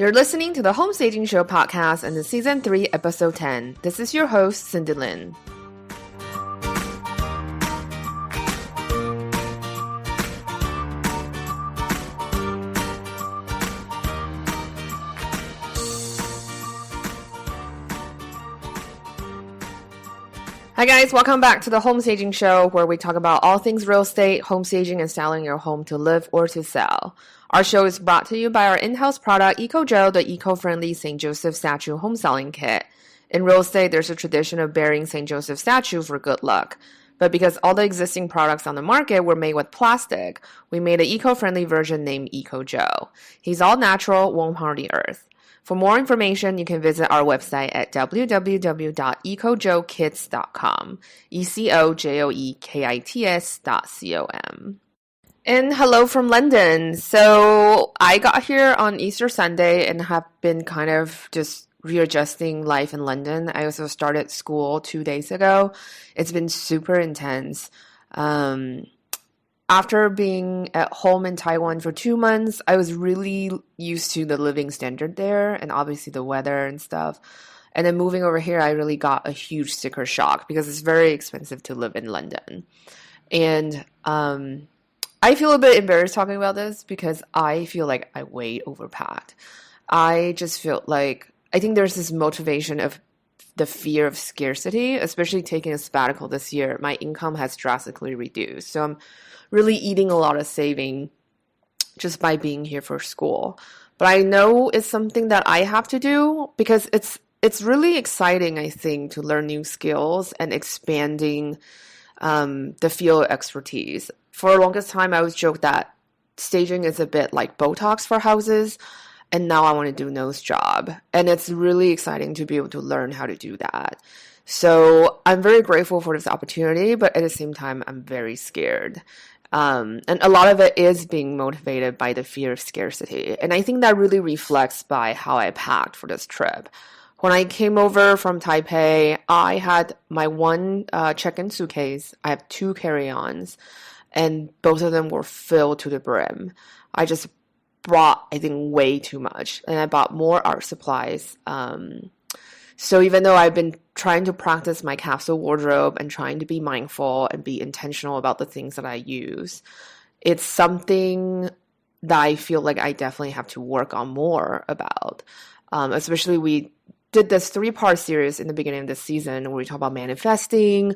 You're listening to the Home Staging Show podcast and the Season 3, Episode 10. This is your host, Cindy Lin. Hi guys, welcome back to the Home Staging Show, where we talk about all things real estate, home staging, and styling your home to live or to sell. Our show is brought to you by our in-house product, EcoJo, the eco-friendly St. Joseph statue home selling kit. In real estate, there's a tradition of burying St. Joseph statue for good luck. But because all the existing products on the market were made with plastic, we made an eco-friendly version named EcoJo. He's all natural, won't harm the earth. For more information, you can visit our website at www.ecojokits.com, ECOJOEKITS.com. And hello from London. So I got here on Easter Sunday and have been kind of just readjusting life in London. I also started school 2 days ago. It's been super intense. After being at home in Taiwan for 2 months, I was really used to the living standard there and obviously the weather and stuff. And then moving over here, I really got a huge sticker shock because it's very expensive to live in London. And I feel a bit embarrassed talking about this because I feel like I way overpacked. I just feel like, I think there's this motivation of the fear of scarcity, especially taking a sabbatical this year. My income has drastically reduced. So I'm really eating a lot of saving just by being here for school. But I know it's something that I have to do because it's really exciting, I think, to learn new skills and expanding the field of expertise. For the longest time, I always joked that staging is a bit like Botox for houses, and now I want to do nose job. And it's really exciting to be able to learn how to do that. So I'm very grateful for this opportunity, but at the same time, I'm very scared. And a lot of it is being motivated by the fear of scarcity. And I think that really reflects by how I packed for this trip. When I came over from Taipei, I had my one check-in suitcase. I have 2 carry-ons, and both of them were filled to the brim. I just brought, I think, way too much. And I bought more art supplies. So even though I've been trying to practice my capsule wardrobe and trying to be mindful and be intentional about the things that I use, it's something that I feel like I definitely have to work on more about. Especially we did this 3-part series in the beginning of this season where we talk about manifesting,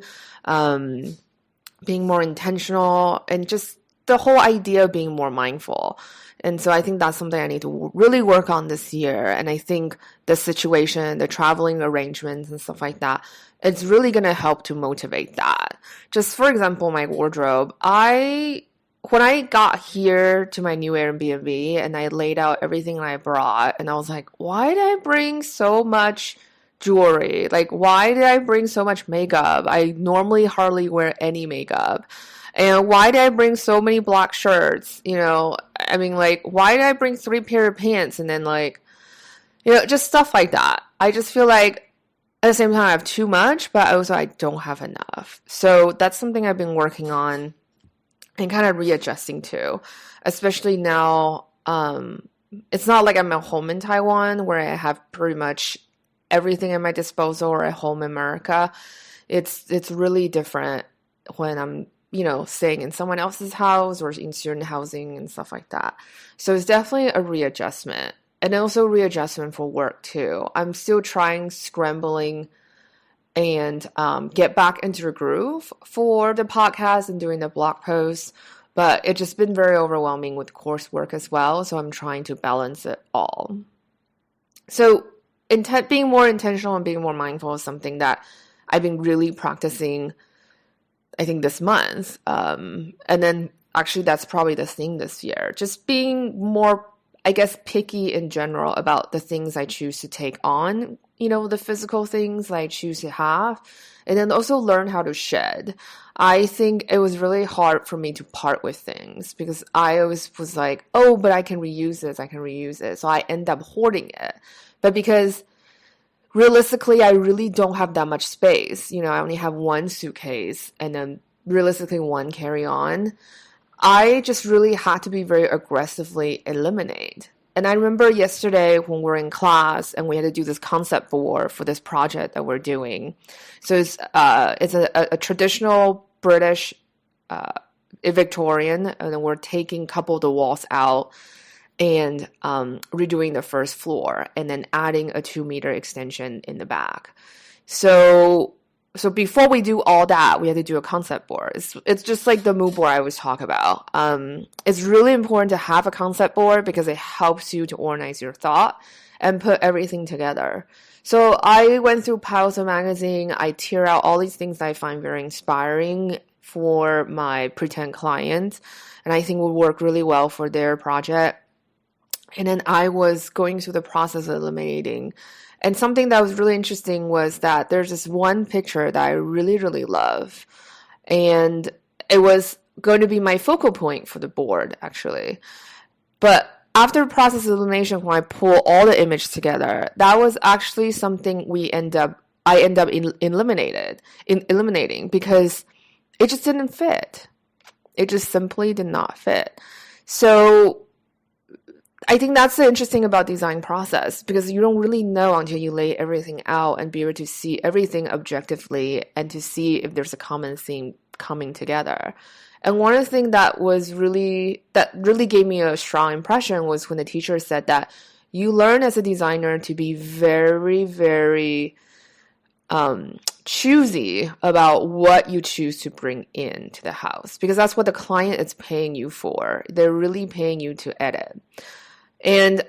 being more intentional, and just the whole idea of being more mindful. And so I think that's something I need to really work on this year. And I think the situation, the traveling arrangements and stuff like that, it's really going to help to motivate that. Just for example, my wardrobe, when I got here to my new Airbnb and I laid out everything I brought, and I was like, why did I bring so much jewelry? Like, why did I bring so much makeup? I normally hardly wear any makeup. And why did I bring so many black shirts? You know, I mean, like, why did I bring 3 pair of pants? And then, like, you know, just stuff like that. I just feel like at the same time I have too much, but also I don't have enough. So that's something I've been working on and kind of readjusting to, especially now. It's not like I'm at home in Taiwan where I have pretty much everything at my disposal, or at home in America. It's really different when I'm, you know, staying in someone else's house or in student housing and stuff like that. So it's definitely a readjustment, and also readjustment for work too. I'm still scrambling and get back into a groove for the podcast and doing the blog posts, but it's just been very overwhelming with coursework as well. So I'm trying to balance it all. So being more intentional and being more mindful is something that I've been really practicing, I think, this month. And then actually that's probably the thing this year. Just being more, I guess, picky in general about the things I choose to take on, you know, the physical things I choose to have, and then also learn how to shed. I think it was really hard for me to part with things because I always was like, oh, but I can reuse this. So I end up hoarding it. But because realistically, I really don't have that much space. You know, I only have 1 suitcase and then realistically 1 carry-on. I just really had to be very aggressively eliminate And I remember yesterday when we were in class and we had to do this concept board for this project that we're doing. So it's a traditional British Victorian, and then we're taking a couple of the walls out and redoing the first floor and then adding a 2-meter extension in the back. So before we do all that, we had to do a concept board. It's just like the mood board I was talking about. It's really important to have a concept board because it helps you to organize your thought and put everything together. So I went through piles of magazine. I tear out all these things that I find very inspiring for my pretend clients, and I think would work really well for their project. And then I was going through the process of eliminating. And something that was really interesting was that there's this one picture that I really, really love. And it was going to be my focal point for the board, actually. But after the process of elimination, when I pull all the images together, that was actually something I end up eliminating because it just didn't fit. It just simply did not fit. So I think that's the interesting about design process, because you don't really know until you lay everything out and be able to see everything objectively and to see if there's a common theme coming together. And one of the things that really gave me a strong impression was when the teacher said that you learn as a designer to be very, very choosy about what you choose to bring into the house, because that's what the client is paying you for. They're really paying you to edit. And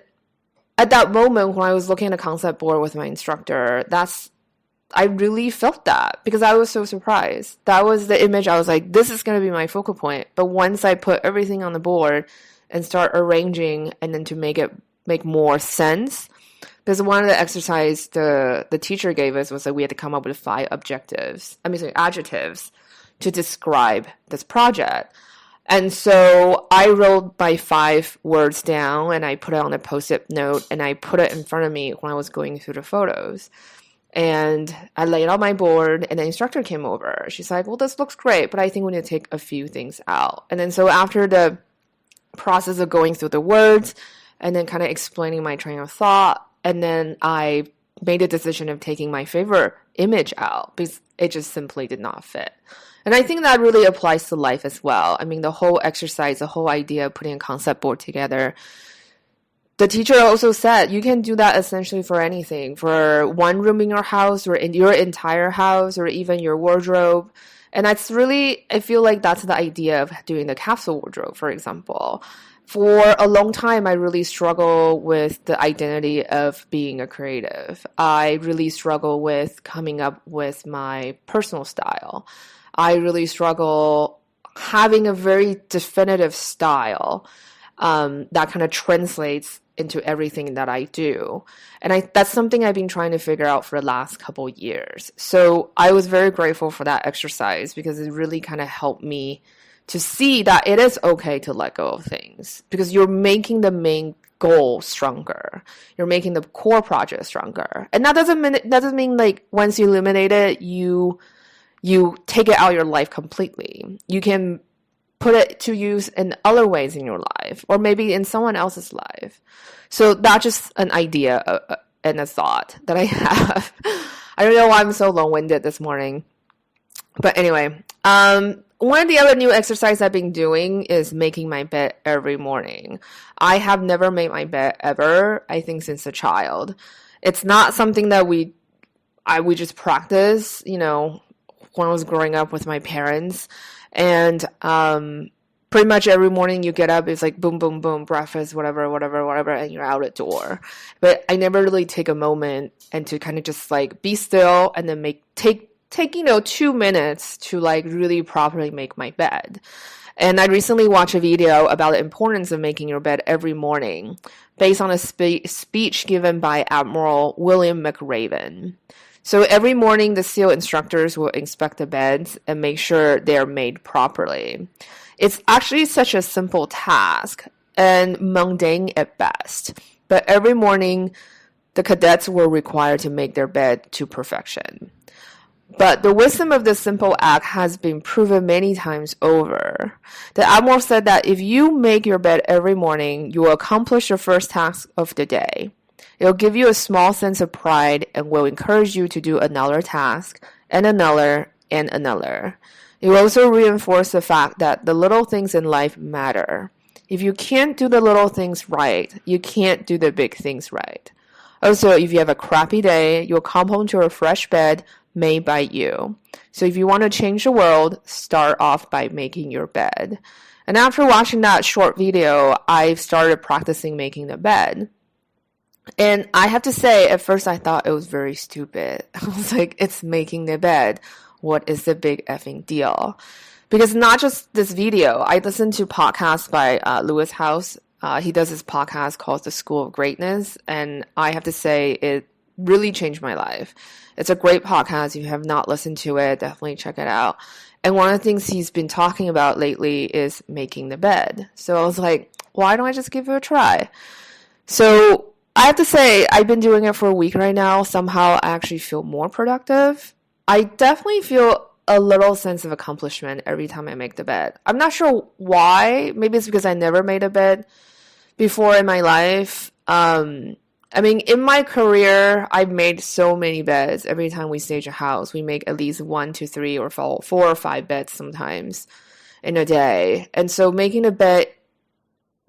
at that moment when I was looking at a concept board with my instructor, I really felt that because I was so surprised. That was the image I was like, this is going to be my focal point. But once I put everything on the board and start arranging and then to make more sense, because one of the exercises the teacher gave us was that we had to come up with 5 adjectives to describe this project. And so I wrote my 5 words down and I put it on a Post-it note and I put it in front of me when I was going through the photos. And I laid out my board and the instructor came over. She's like, well, this looks great, but I think we need to take a few things out. And then so after the process of going through the words and then kind of explaining my train of thought, and then I made a decision of taking my favorite image out because it just simply did not fit. And I think that really applies to life as well. I mean, the whole exercise, the whole idea of putting a concept board together. The teacher also said you can do that essentially for anything, for one room in your house or in your entire house or even your wardrobe. And that's really, I feel like that's the idea of doing the capsule wardrobe, for example. For a long time, I really struggle with the identity of being a creative. I really struggle with coming up with my personal style. I really struggle having a very definitive style that kind of translates into everything that I do. And that's something I've been trying to figure out for the last couple years. So I was very grateful for that exercise because it really kind of helped me to see that it is okay to let go of things because you're making the main goal stronger. You're making the core project stronger. And that doesn't mean like once you eliminate it, you take it out of your life completely. You can put it to use in other ways in your life or maybe in someone else's life. So that's just an idea and a thought that I have. I don't know why I'm so long-winded this morning. But anyway, one of the other new exercises I've been doing is making my bed every morning. I have never made my bed ever, I think since a child. It's not something that we just practice, when I was growing up with my parents. And pretty much every morning you get up, it's like boom, boom, boom, breakfast, whatever, and you're out the door. But I never really take a moment and to kind of just like be still and then take 2 minutes to like really properly make my bed. And I recently watched a video about the importance of making your bed every morning based on a speech given by Admiral William McRaven. So every morning, the SEAL instructors will inspect the beds and make sure they are made properly. It's actually such a simple task and mundane at best. But every morning, the cadets were required to make their bed to perfection. But the wisdom of this simple act has been proven many times over. The Admiral said that if you make your bed every morning, you will accomplish your first task of the day. It will give you a small sense of pride and will encourage you to do another task and another and another. It will also reinforce the fact that the little things in life matter. If you can't do the little things right, you can't do the big things right. Also, if you have a crappy day, you'll come home to a fresh bed made by you. So if you want to change the world, start off by making your bed. And after watching that short video, I've started practicing making the bed. And I have to say, at first I thought it was very stupid. I was like, it's making the bed. What is the big effing deal? Because not just this video, I listened to podcasts by Lewis House. He does this podcast called The School of Greatness. And I have to say, it really changed my life. It's a great podcast. If you have not listened to it, definitely check it out. And one of the things he's been talking about lately is making the bed. So I was like, why don't I just give it a try? So I have to say, I've been doing it for a week right now. Somehow I actually feel more productive. I definitely feel a little sense of accomplishment every time I make the bed. I'm not sure why. Maybe it's because I never made a bed before in my life. I mean, in my career, I've made so many beds. Every time we stage a house, we make at least 1 to 3 or 4 or 5 beds sometimes in a day. And so making a bed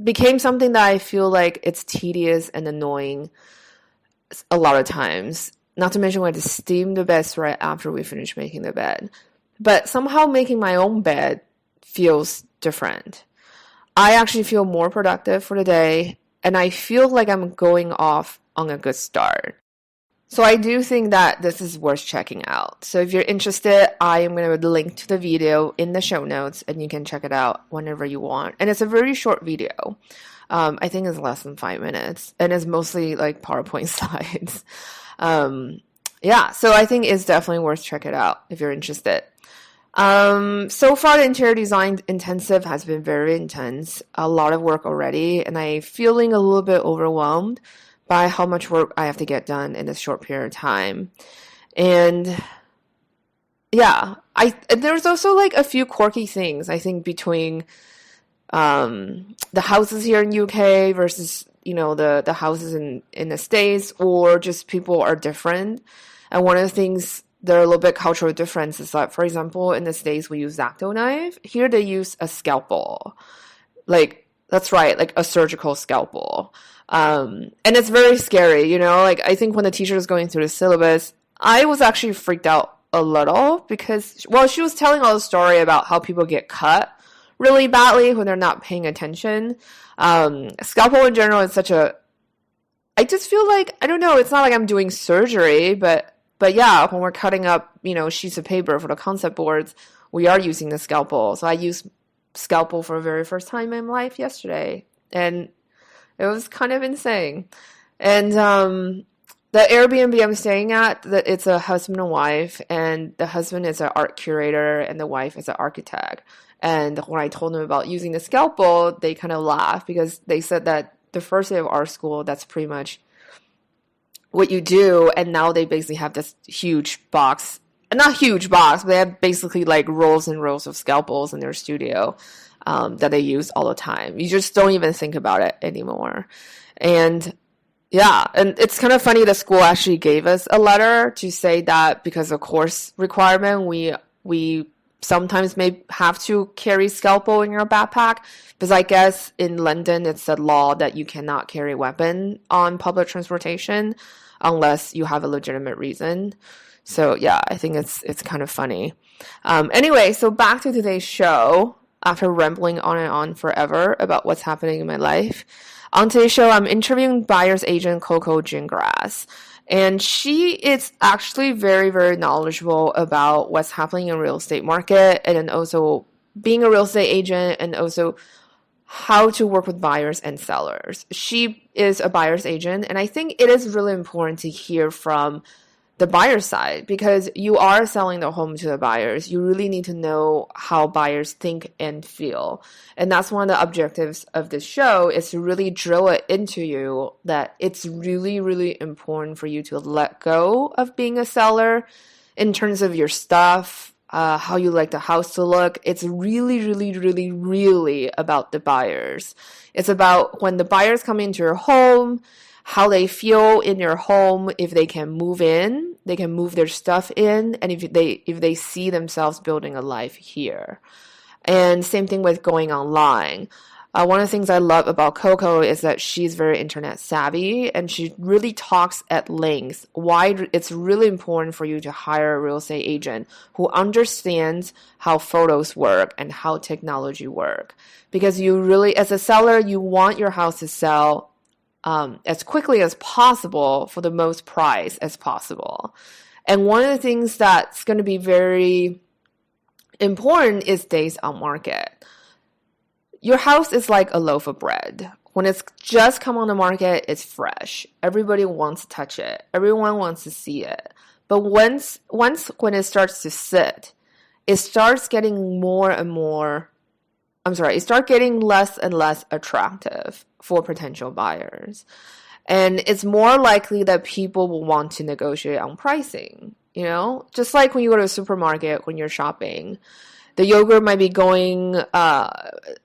became something that I feel like it's tedious and annoying a lot of times. Not to mention we had to steam the beds right after we finish making the bed. But somehow making my own bed feels different. I actually feel more productive for the day, and I feel like I'm going off on a good start. So I do think that this is worth checking out. So if you're interested, I am going to link to the video in the show notes, and you can check it out whenever you want. And it's a very short video. I think it's less than 5 minutes, and it's mostly like PowerPoint slides. Yeah, so I think it's definitely worth checking it out if you're interested. So far the interior design intensive has been very intense, a lot of work already, and I'm feeling a little bit overwhelmed by how much work I have to get done in this short period of time. And yeah, there's also like a few quirky things, I think, between the houses here in UK versus, you know, the houses in the States, or just people are different. And one of the things, there are a little bit cultural difference is that, for example, in the States, we use X-Acto knife. Here they use a scalpel. Like, that's right, like a surgical scalpel. And it's very scary, you know? Like, I think when the teacher was going through the syllabus, I was actually freaked out a little because, well, she was telling all the story about how people get cut really badly when they're not paying attention. Scalpel in general is such a, I just feel like, I don't know, it's not like I'm doing surgery, but yeah, when we're cutting up, you know, sheets of paper for the concept boards, we are using the scalpel. So I used scalpel for the very first time in my life yesterday, and it was kind of insane. And the Airbnb I'm staying at, it's a husband and wife, and the husband is an art curator and the wife is an architect. And when I told them about using the scalpel, they kind of laughed because they said that the first day of art school, that's pretty much what you do. And now they basically have this huge box, not huge box, but they have basically like rows and rows of scalpels in their studio that they use all the time. You just don't even think about it anymore. And yeah, and it's kind of funny the school actually gave us a letter to say that because of course requirement, we sometimes may have to carry scalpel in your backpack, because I guess in London it's a law that you cannot carry a weapon on public transportation unless you have a legitimate reason. So yeah, I think it's kind of funny. Anyway, so back to today's show. After rambling on and on forever about what's happening in my life, on today's show I'm interviewing buyer's agent Coco Gingrass. And she is actually very, very knowledgeable about what's happening in real estate market, and then also being a real estate agent, and also how to work with buyers and sellers. She is a buyer's agent, and I think it is really important to hear from the buyer side, because you are selling the home to the buyers. You really need to know how buyers think and feel. And that's one of the objectives of this show, is to really drill it into you that it's really, really important for you to let go of being a seller in terms of your stuff, how you like the house to look. It's really, really, really, really about the buyers. It's about when the buyers come into your home, how they feel in your home, if they can move in, they can move their stuff in, and if they see themselves building a life here. And same thing with going online. One of the things I love about Coco is that she's very internet savvy, and she really talks at length why it's really important for you to hire a real estate agent who understands how photos work and how technology work. Because you really, as a seller, you want your house to sell as quickly as possible for the most price as possible. And one of the things that's going to be very important is days on market. Your house is like a loaf of bread. When it's just come on the market, it's fresh. Everybody wants to touch it. Everyone wants to see it. But once when it starts to sit, it starts getting it starts getting less and less attractive for potential buyers. And it's more likely that people will want to negotiate on pricing. Just like when you go to a supermarket, when you're shopping, the yogurt might be the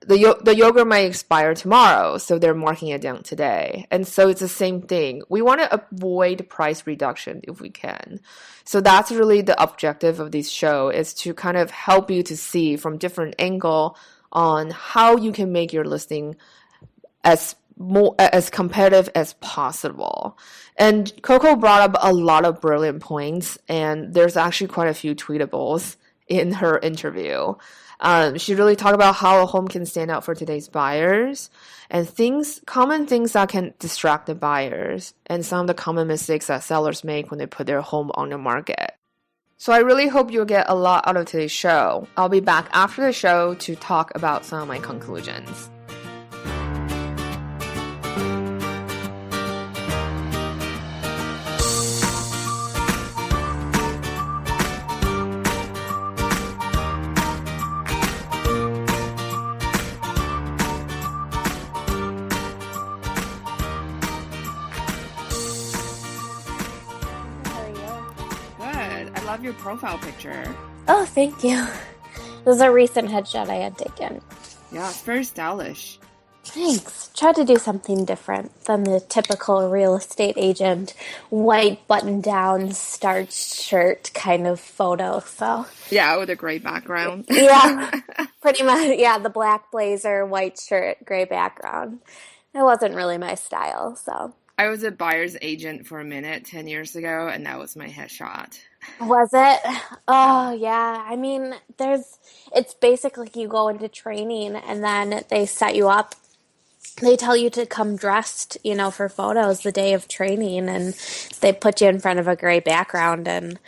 yogurt might expire tomorrow, so they're marking it down today. And so it's the same thing. We want to avoid price reduction if we can. So that's really the objective of this show, is to kind of help you to see from different angle on how you can make your listing as competitive as possible. And Coco brought up a lot of brilliant points, and there's actually quite a few tweetables in her interview. She really talked about how a home can stand out for today's buyers and common things that can distract the buyers, and some of the common mistakes that sellers make when they put their home on the market. So I really hope you'll get a lot out of today's show. I'll be back after the show to talk about some of my conclusions. Your profile picture. Oh, thank you. This is a recent headshot I had taken. Yeah, it's very stylish. Thanks. Tried to do something different than the typical real estate agent, white button-down, starched shirt kind of photo, so. Yeah, with a gray background. Yeah, pretty much. Yeah, the black blazer, white shirt, gray background. It wasn't really my style, so. I was a buyer's agent for a minute 10 years ago, and that was my headshot. Was it? Oh, yeah. I mean, it's basically you go into training and then they set you up. They tell you to come dressed, for photos the day of training, and they put you in front of a gray background. And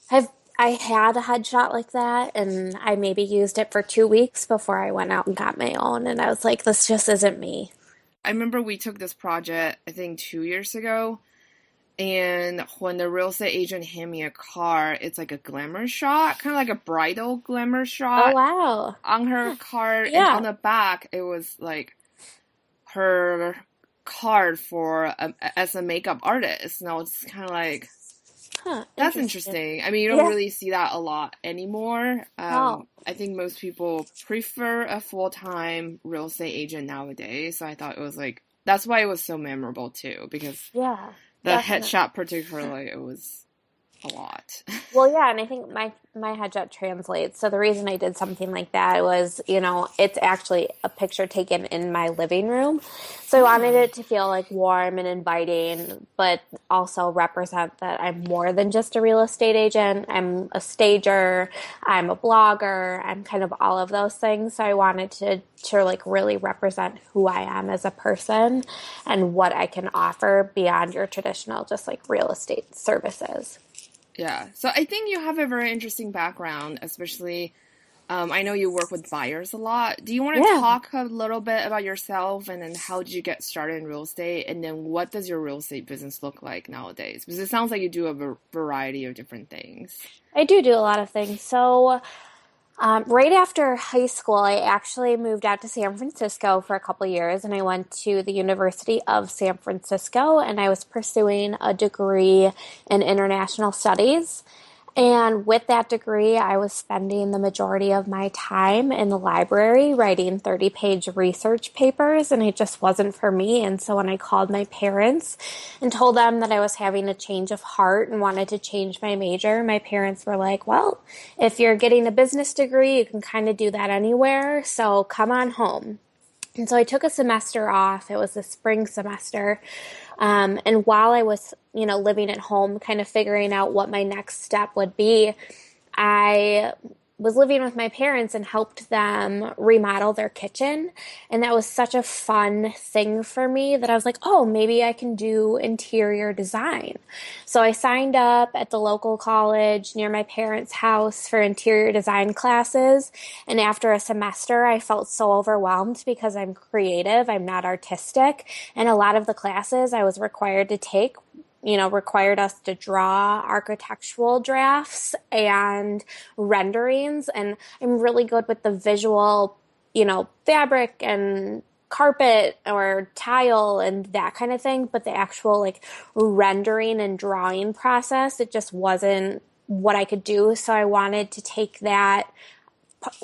I had a headshot like that, and I maybe used it for 2 weeks before I went out and got my own. And I was like, this just isn't me. I remember we took this project, I think 2 years ago. And when the real estate agent handed me a car, it's like a glamour shot, kind of like a bridal glamour shot. Oh, wow. On her card. Yeah. And on the back, it was like her card as a makeup artist. And I was kind of like, that's interesting. I mean, you don't really see that a lot anymore. I think most people prefer a full-time real estate agent nowadays. So I thought it was like, that's why it was so memorable too, because the headshot particularly, it was a lot. Well, yeah, and I think my headshot translates. So the reason I did something like that was, it's actually a picture taken in my living room. So I wanted it to feel like warm and inviting, but also represent that I'm more than just a real estate agent. I'm a stager, I'm a blogger, I'm kind of all of those things. So I wanted to like really represent who I am as a person and what I can offer beyond your traditional just like real estate services. Yeah. So I think you have a very interesting background, especially I know you work with buyers a lot. Do you want to talk a little bit about yourself, and then how did you get started in real estate, and then what does your real estate business look like nowadays? Because it sounds like you do a variety of different things. I do a lot of things. So right after high school, I actually moved out to San Francisco for a couple of years, and I went to the University of San Francisco, and I was pursuing a degree in international studies. And with that degree, I was spending the majority of my time in the library writing 30-page research papers, and it just wasn't for me. And so when I called my parents and told them that I was having a change of heart and wanted to change my major, my parents were like, well, if you're getting a business degree, you can kind of do that anywhere, so come on home. And so I took a semester off. It was the spring semester. And while I was, living at home, kind of figuring out what my next step would be, I was living with my parents and helped them remodel their kitchen. And that was such a fun thing for me that I was like, oh, maybe I can do interior design. So I signed up at the local college near my parents' house for interior design classes. And after a semester, I felt so overwhelmed because I'm creative, I'm not artistic. And a lot of the classes I was required to take required us to draw architectural drafts and renderings. And I'm really good with the visual, fabric and carpet or tile and that kind of thing. But the actual like rendering and drawing process, it just wasn't what I could do. So I wanted to take that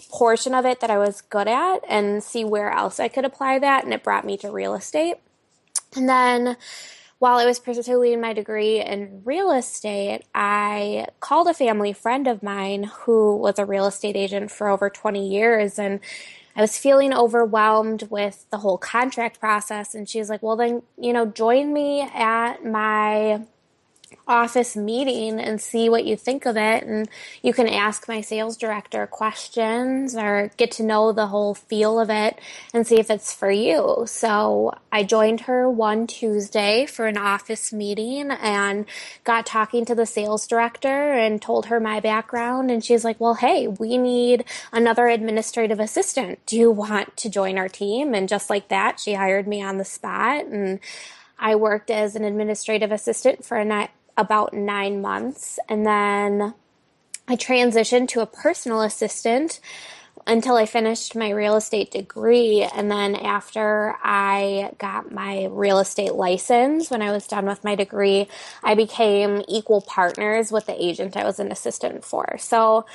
portion of it that I was good at and see where else I could apply that. And it brought me to real estate. And then while I was pursuing my degree in real estate, I called a family friend of mine who was a real estate agent for over 20 years, and I was feeling overwhelmed with the whole contract process. And she was like, well, then, join me at my office meeting and see what you think of it. And you can ask my sales director questions or get to know the whole feel of it and see if it's for you. So I joined her one Tuesday for an office meeting and got talking to the sales director and told her my background. And she's like, well, hey, we need another administrative assistant. Do you want to join our team? And just like that, she hired me on the spot. And I worked as an administrative assistant for about 9 months. And then I transitioned to a personal assistant until I finished my real estate degree. And then after I got my real estate license, when I was done with my degree, I became equal partners with the agent I was an assistant for. So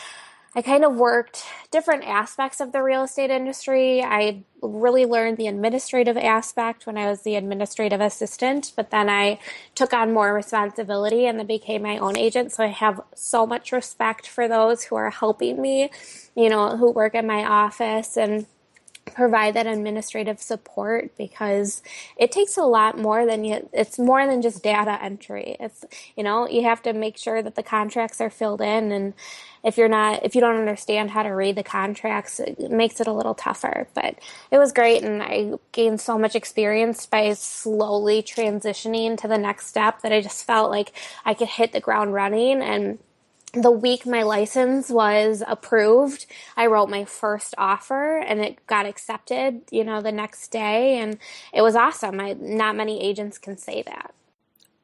I kind of worked different aspects of the real estate industry. I really learned the administrative aspect when I was the administrative assistant, but then I took on more responsibility and then became my own agent. So I have so much respect for those who are helping me, who work in my office and provide that administrative support, because it takes a lot more than it's more than just data entry. It's, you have to make sure that the contracts are filled in. And if you don't understand how to read the contracts, it makes it a little tougher. But it was great. And I gained so much experience by slowly transitioning to the next step that I just felt like I could hit the ground running. And the week my license was approved, I wrote my first offer and it got accepted, the next day. And it was awesome. Not many agents can say that.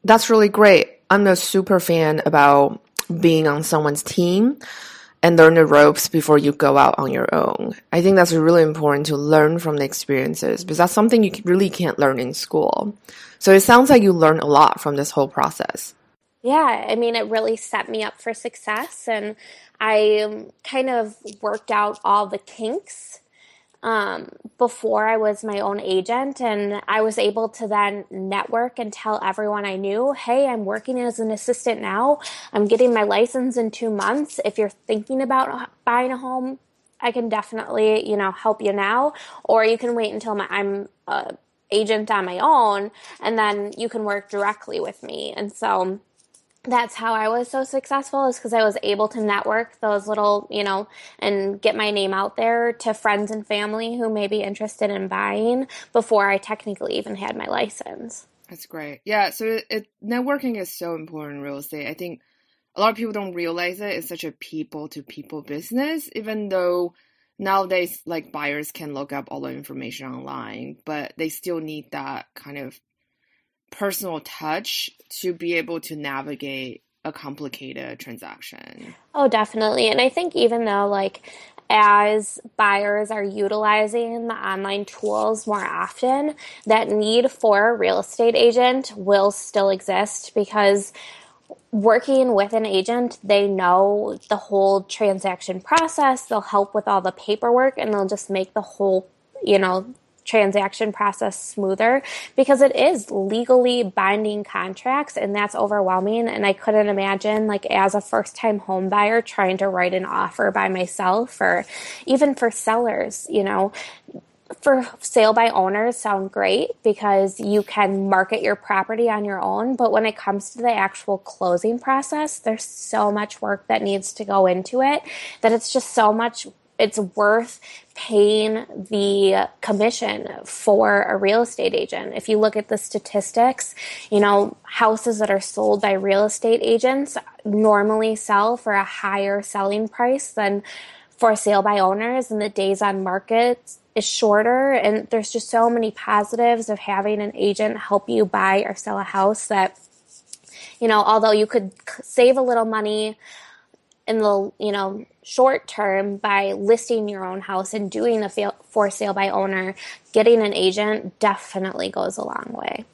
That's really great. I'm a super fan about being on someone's team and learn the ropes before you go out on your own. I think that's really important to learn from the experiences, because that's something you really can't learn in school. So it sounds like you learned a lot from this whole process. Yeah, I mean, it really set me up for success, and I kind of worked out all the kinks before I was my own agent, and I was able to then network and tell everyone I knew, hey, I'm working as an assistant now. I'm getting my license in 2 months. If you're thinking about buying a home, I can definitely, help you now, or you can wait until I'm agent on my own, and then you can work directly with me. And so that's how I was so successful, is because I was able to network those little, and get my name out there to friends and family who may be interested in buying before I technically even had my license. That's great. Yeah, so networking is so important in real estate. I think a lot of people don't realize it. It's such a people-to-people business, even though nowadays, like, buyers can look up all the information online, but they still need that kind of personal touch to be able to navigate a complicated transaction. Oh, definitely. And I think even though, like, as buyers are utilizing the online tools more often, that need for a real estate agent will still exist, because working with an agent, they know the whole transaction process. They'll help with all the paperwork and they'll just make the whole, you know, transaction process smoother because it is legally binding contracts and that's overwhelming. And I couldn't imagine, like, as a first time home buyer trying to write an offer by myself, or even for sellers, you know, for sale by owners sound great because you can market your property on your own. But when it comes to the actual closing process, there's so much work that needs to go into it that it's just so much, it's worth paying the commission for a real estate agent. If you look at the statistics, you know, houses that are sold by real estate agents normally sell for a higher selling price than for sale by owners, and the days on market is shorter. And there's just so many positives of having an agent help you buy or sell a house that, you know, although you could save a little money in the, you know, short term by listing your own house and doing a for sale by owner, getting an agent definitely goes a long way.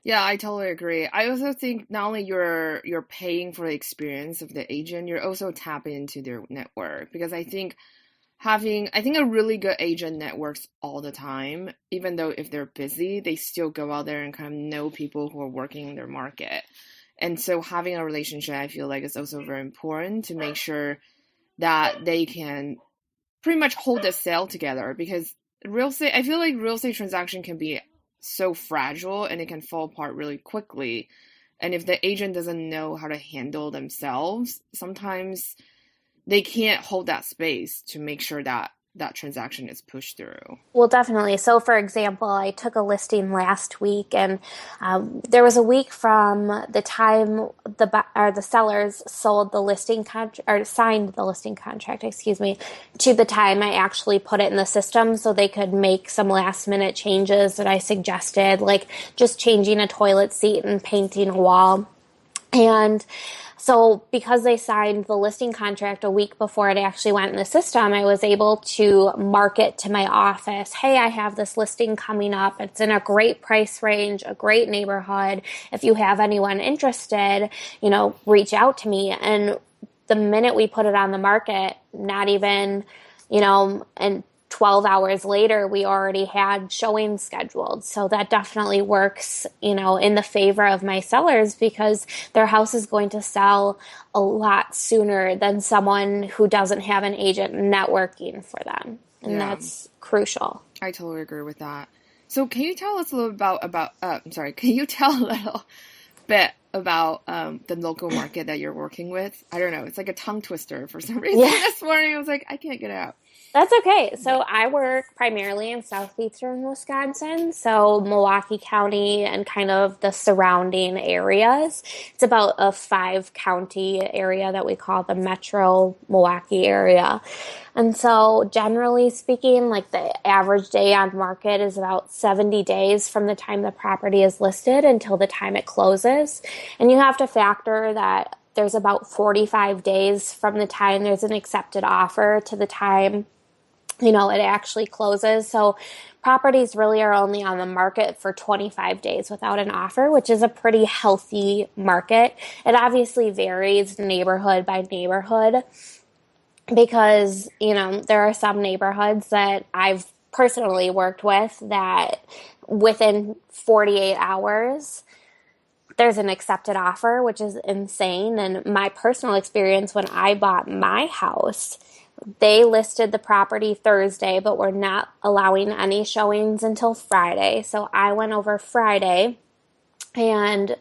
Yeah, I totally agree. I also think not only you're paying for the experience of the agent, you're also tapping into their network because I think a really good agent networks all the time, even though if they're busy, they still go out there and kind of know people who are working in their market. And so having a relationship, I feel like is also very important to make sure that they can pretty much hold the sale together because I feel like real estate transaction can be so fragile and it can fall apart really quickly. And if the agent doesn't know how to handle themselves, sometimes they can't hold that space to make sure that that transaction is pushed through. Well, definitely. So, for example, I took a listing last week, and there was a week from the time the sellers sold the listing contract or signed the listing contract, excuse me, to the time I actually put it in the system, so they could make some last minute changes that I suggested, like just changing a toilet seat and painting a wall. And so because they signed the listing contract a week before it actually went in the system, I was able to market to my office, hey, I have this listing coming up. It's in a great price range, a great neighborhood. If you have anyone interested, you know, reach out to me. And the minute we put it on the market, not even, you know, and 12 hours later, we already had showings scheduled. So that definitely works, you know, in the favor of my sellers because their house is going to sell a lot sooner than someone who doesn't have an agent networking for them. And Yeah, that's crucial. I totally agree with that. So can you tell us a little can you tell a little bit about the local market that you're working with? I don't know, it's like a tongue twister for some reason. Yeah. This morning I was like, I can't get it out. That's okay. So I work primarily in southeastern Wisconsin, so Milwaukee County and kind of the surrounding areas. It's about a 5 county area that we call the metro Milwaukee area. And so generally speaking, like the average day on market is about 70 days from the time the property is listed until the time it closes. And you have to factor that there's about 45 days from the time there's an accepted offer to the time, you know, it actually closes. So properties really are only on the market for 25 days without an offer, which is a pretty healthy market. It obviously varies neighborhood by neighborhood because, you know, there are some neighborhoods that I've personally worked with that within 48 hours, there's an accepted offer, which is insane. And my personal experience when I bought my house, they listed the property Thursday, but were not allowing any showings until Friday. So I went over Friday and,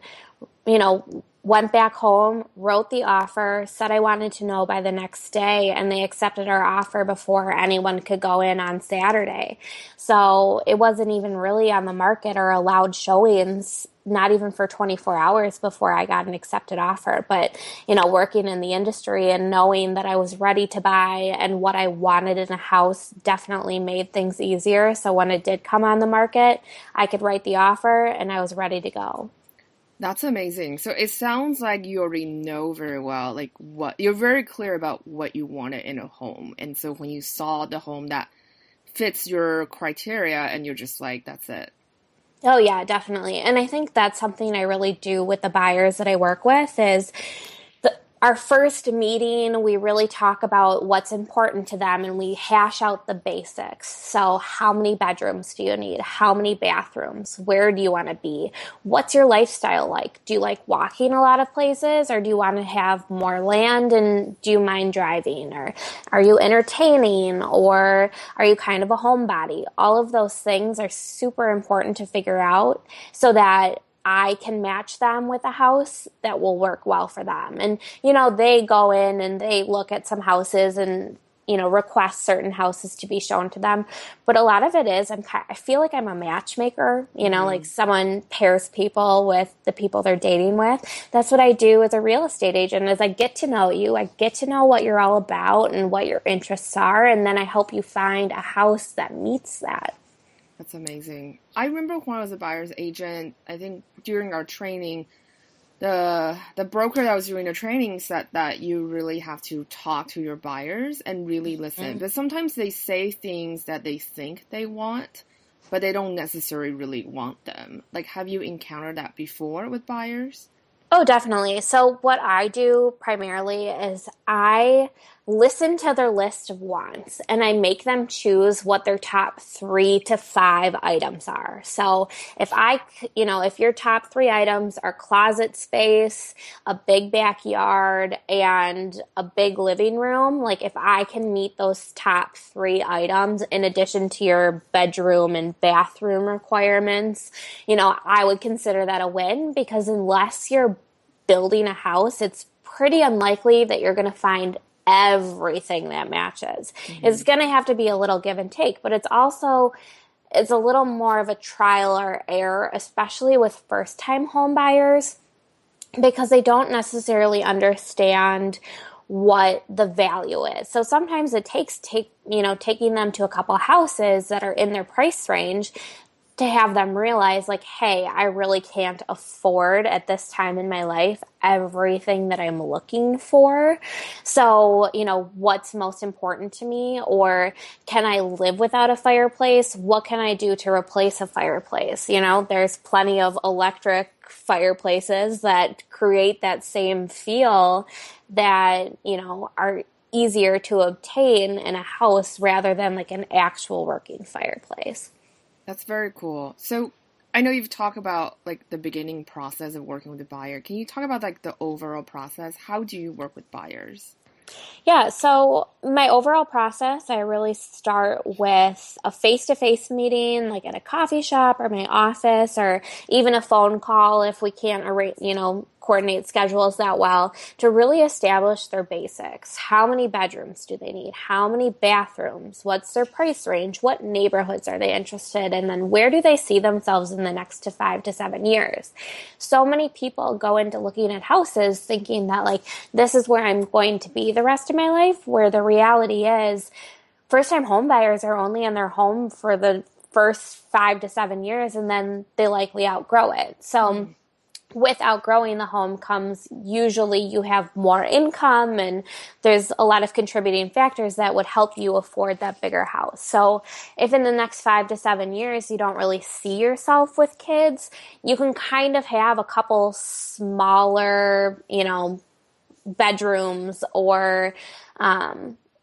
you know, went back home, wrote the offer, said I wanted to know by the next day, and they accepted our offer before anyone could go in on Saturday. So it wasn't even really on the market or allowed showings, not even for 24 hours before I got an accepted offer. But, you know, working in the industry and knowing that I was ready to buy and what I wanted in a house definitely made things easier. So when it did come on the market, I could write the offer and I was ready to go. That's amazing. So it sounds like you already know very well, like what you're very clear about what you wanted in a home. And so when you saw the home that fits your criteria and you're just like, that's it. Oh yeah, definitely. And I think that's something I really do with the buyers that I work with is our first meeting, we really talk about what's important to them and we hash out the basics. So, how many bedrooms do you need? How many bathrooms? Where do you want to be? What's your lifestyle like? Do you like walking a lot of places or do you want to have more land and do you mind driving? Or are you entertaining or are you kind of a homebody? All of those things are super important to figure out so that I can match them with a house that will work well for them. And, they go in and they look at some houses and, request certain houses to be shown to them. But a lot of it is, I feel like I'm a matchmaker, like someone pairs people with the people they're dating with. That's what I do as a real estate agent is I get to know you. I get to know what you're all about and what your interests are. And then I help you find a house that meets that. That's amazing. I remember when I was a buyer's agent, I think during our training, the broker that was doing the training said that you really have to talk to your buyers and really listen. But sometimes they say things that they think they want, but they don't necessarily really want them. Like, have you encountered that before with buyers? Oh, definitely. So what I do primarily is I listen to their list of wants and I make them choose what their top 3 to 5 items are. So if your top 3 items are closet space, a big backyard, and a big living room, like if I can meet those top 3 items in addition to your bedroom and bathroom requirements, I would consider that a win because unless you're building a house, it's pretty unlikely that you're going to find everything that matches. Mm-hmm. It's going to have to be a little give and take, but it's a little more of a trial or error, especially with first-time home buyers, because they don't necessarily understand what the value is. So sometimes it takes taking them to a couple houses that are in their price range to have them realize like, hey, I really can't afford at this time in my life everything that I'm looking for. So, what's most important to me? Or can I live without a fireplace? What can I do to replace a fireplace? There's plenty of electric fireplaces that create that same feel that, are easier to obtain in a house rather than like an actual working fireplace. That's very cool. So I know you've talked about like the beginning process of working with the buyer. Can you talk about like the overall process? How do you work with buyers? Yeah, so my overall process, I really start with a face-to-face meeting, like at a coffee shop or my office, or even a phone call if we can't coordinate schedules that well, to really establish their basics. How many bedrooms do they need? How many bathrooms? What's their price range? What neighborhoods are they interested in? And then where do they see themselves in the next 5 to 7 years? So many people go into looking at houses thinking that like, this is where I'm going to be the rest of my life, where the reality is first-time home buyers are only in their home for the first 5 to 7 years, and then they likely outgrow it. So with outgrowing the home comes usually you have more income and there's a lot of contributing factors that would help you afford that bigger house. So if in the next 5 to 7 years you don't really see yourself with kids, you can kind of have a couple smaller, bedrooms or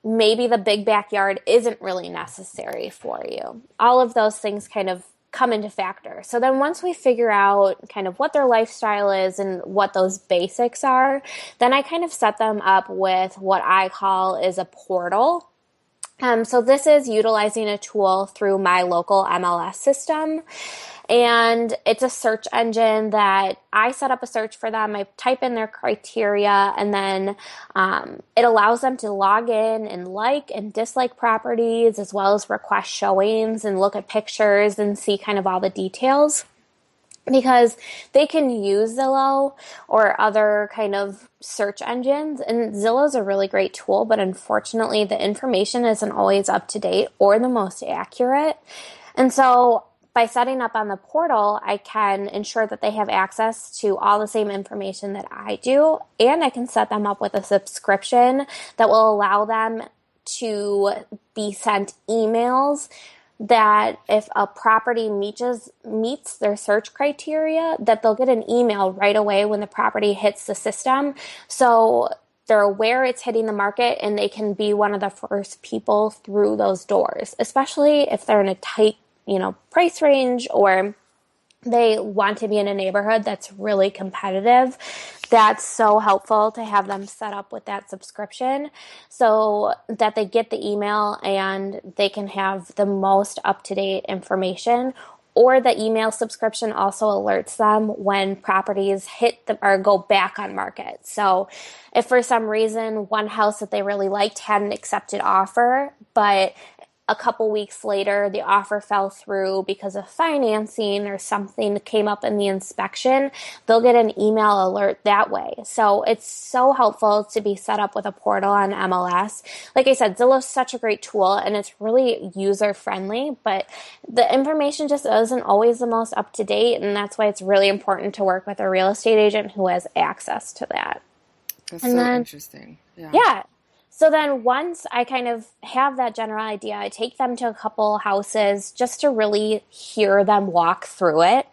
maybe the big backyard isn't really necessary for you. All of those things kind of come into factor. So then once we figure out kind of what their lifestyle is and what those basics are, then I kind of set them up with what I call is a portal. So this is utilizing a tool through my local MLS system. And it's a search engine that I set up a search for them. I type in their criteria and then it allows them to log in and like and dislike properties as well as request showings and look at pictures and see kind of all the details. Because they can use Zillow or other kind of search engines. And Zillow is a really great tool, but unfortunately the information isn't always up to date or the most accurate. And so by setting up on the portal, I can ensure that they have access to all the same information that I do, and I can set them up with a subscription that will allow them to be sent emails that if a property meets their search criteria, that they'll get an email right away when the property hits the system. So they're aware it's hitting the market and they can be one of the first people through those doors, especially if they're in a tight, price range, or they want to be in a neighborhood that's really competitive. That's so helpful to have them set up with that subscription so that they get the email and they can have the most up-to-date information. Or the email subscription also alerts them when properties hit or go back on market. So if for some reason one house that they really liked had an accepted offer, but a couple weeks later, the offer fell through because of financing or something came up in the inspection, they'll get an email alert that way. So it's so helpful to be set up with a portal on MLS. Like I said, Zillow's such a great tool and it's really user friendly, but the information just isn't always the most up to date. And that's why it's really important to work with a real estate agent who has access to that. That's so interesting. Yeah. So then once I kind of have that general idea, I take them to a couple houses just to really hear them walk through it.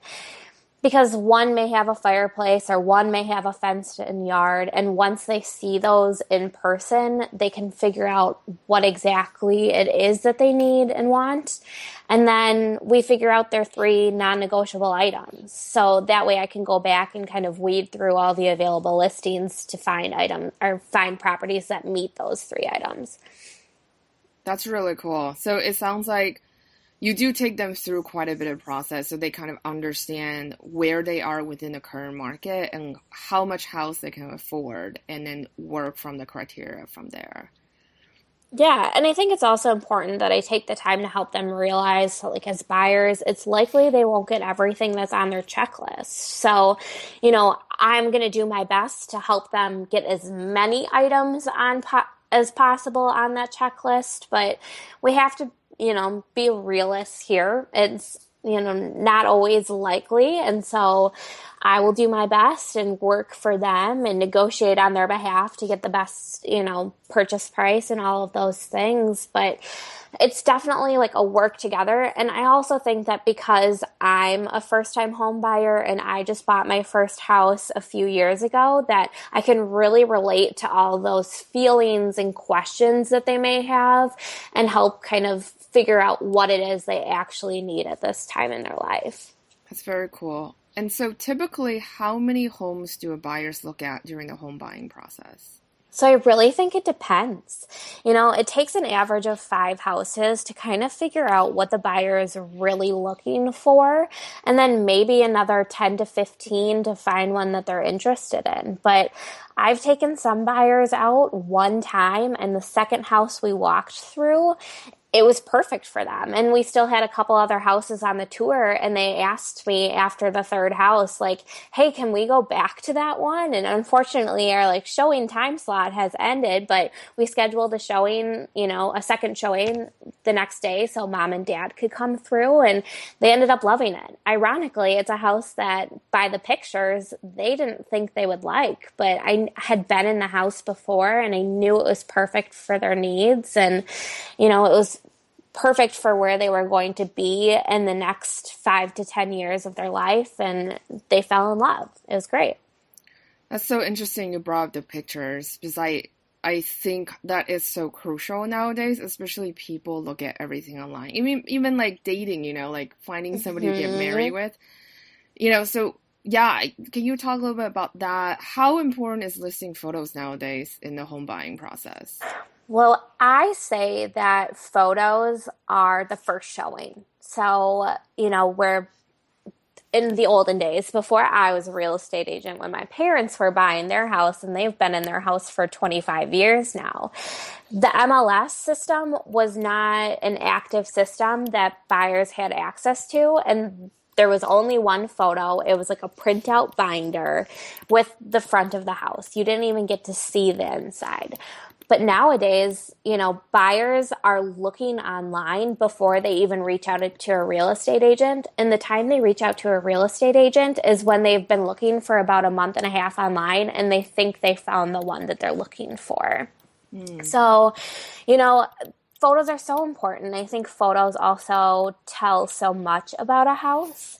Because one may have a fireplace or one may have a fenced-in yard. And once they see those in person, they can figure out what exactly it is that they need and want. And then we figure out their 3 non-negotiable items. So that way I can go back and kind of weed through all the available listings to find properties that meet those 3 items. That's really cool. So it sounds like you do take them through quite a bit of process so they kind of understand where they are within the current market and how much house they can afford, and then work from the criteria from there. Yeah, and I think it's also important that I take the time to help them realize, like as buyers, it's likely they won't get everything that's on their checklist. So, I'm going to do my best to help them get as many items as possible on that checklist, but we have to be realists here. It's, not always likely. And so I will do my best and work for them and negotiate on their behalf to get the best, purchase price and all of those things. But it's definitely like a work together. And I also think that because I'm a first-time home buyer and I just bought my first house a few years ago, that I can really relate to all those feelings and questions that they may have and help kind of figure out what it is they actually need at this time in their life. That's very cool. And so typically, how many homes do buyers look at during the home buying process? So I really think it depends. It takes an average of 5 houses to kind of figure out what the buyer is really looking for, and then maybe another 10 to 15 to find one that they're interested in. But I've taken some buyers out one time, and the second house we walked through, it was perfect for them. And we still had a couple other houses on the tour, and they asked me after the third house, like, hey, can we go back to that one? And unfortunately, our showing time slot has ended, but we scheduled a showing, a second showing the next day so mom and dad could come through, and they ended up loving it. Ironically, it's a house that by the pictures, they didn't think they would like, but I had been in the house before and I knew it was perfect for their needs. And, it was perfect for where they were going to be in the next 5 to 10 years of their life, and they fell in love. It was great. That's so interesting you brought up the pictures, because I think that is so crucial nowadays, especially people look at everything online. Even like dating, like finding somebody to get married with. So yeah, can you talk a little bit about that? How important is listing photos nowadays in the home buying process? Well, I say that photos are the first showing. So, we're in the olden days, before I was a real estate agent, when my parents were buying their house, and they've been in their house for 25 years now, the MLS system was not an active system that buyers had access to. And there was only one photo. It was like a printout binder with the front of the house. You didn't even get to see the inside. But nowadays, buyers are looking online before they even reach out to a real estate agent. And the time they reach out to a real estate agent is when they've been looking for about a month and a half online, and they think they found the one that they're looking for. So, photos are so important. I think photos also tell so much about a house.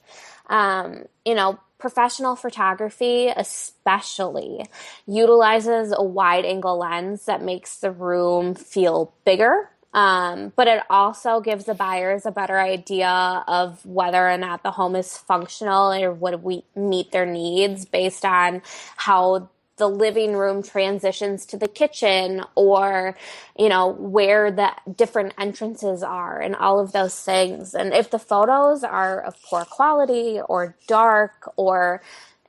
Professional photography, especially, utilizes a wide angle lens that makes the room feel bigger. But it also gives the buyers a better idea of whether or not the home is functional or would we meet their needs based on how the living room transitions to the kitchen, or where the different entrances are and all of those things. And if the photos are of poor quality or dark, or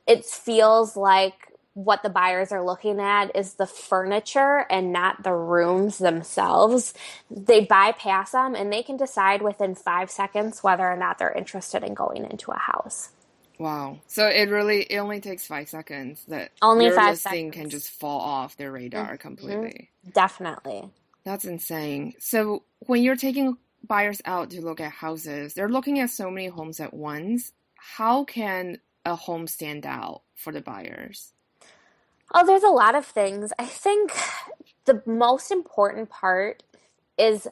it feels like what the buyers are looking at is the furniture and not the rooms themselves, they bypass them and they can decide within 5 seconds whether or not they're interested in going into a house. Wow. So it only takes 5 seconds that Only your five listing can seconds. just fall off their radar Mm-hmm. completely. Definitely. That's insane. So when you're taking buyers out to look at houses, they're looking at so many homes at once. How can a home stand out for the buyers? Oh, there's a lot of things. I think the most important part is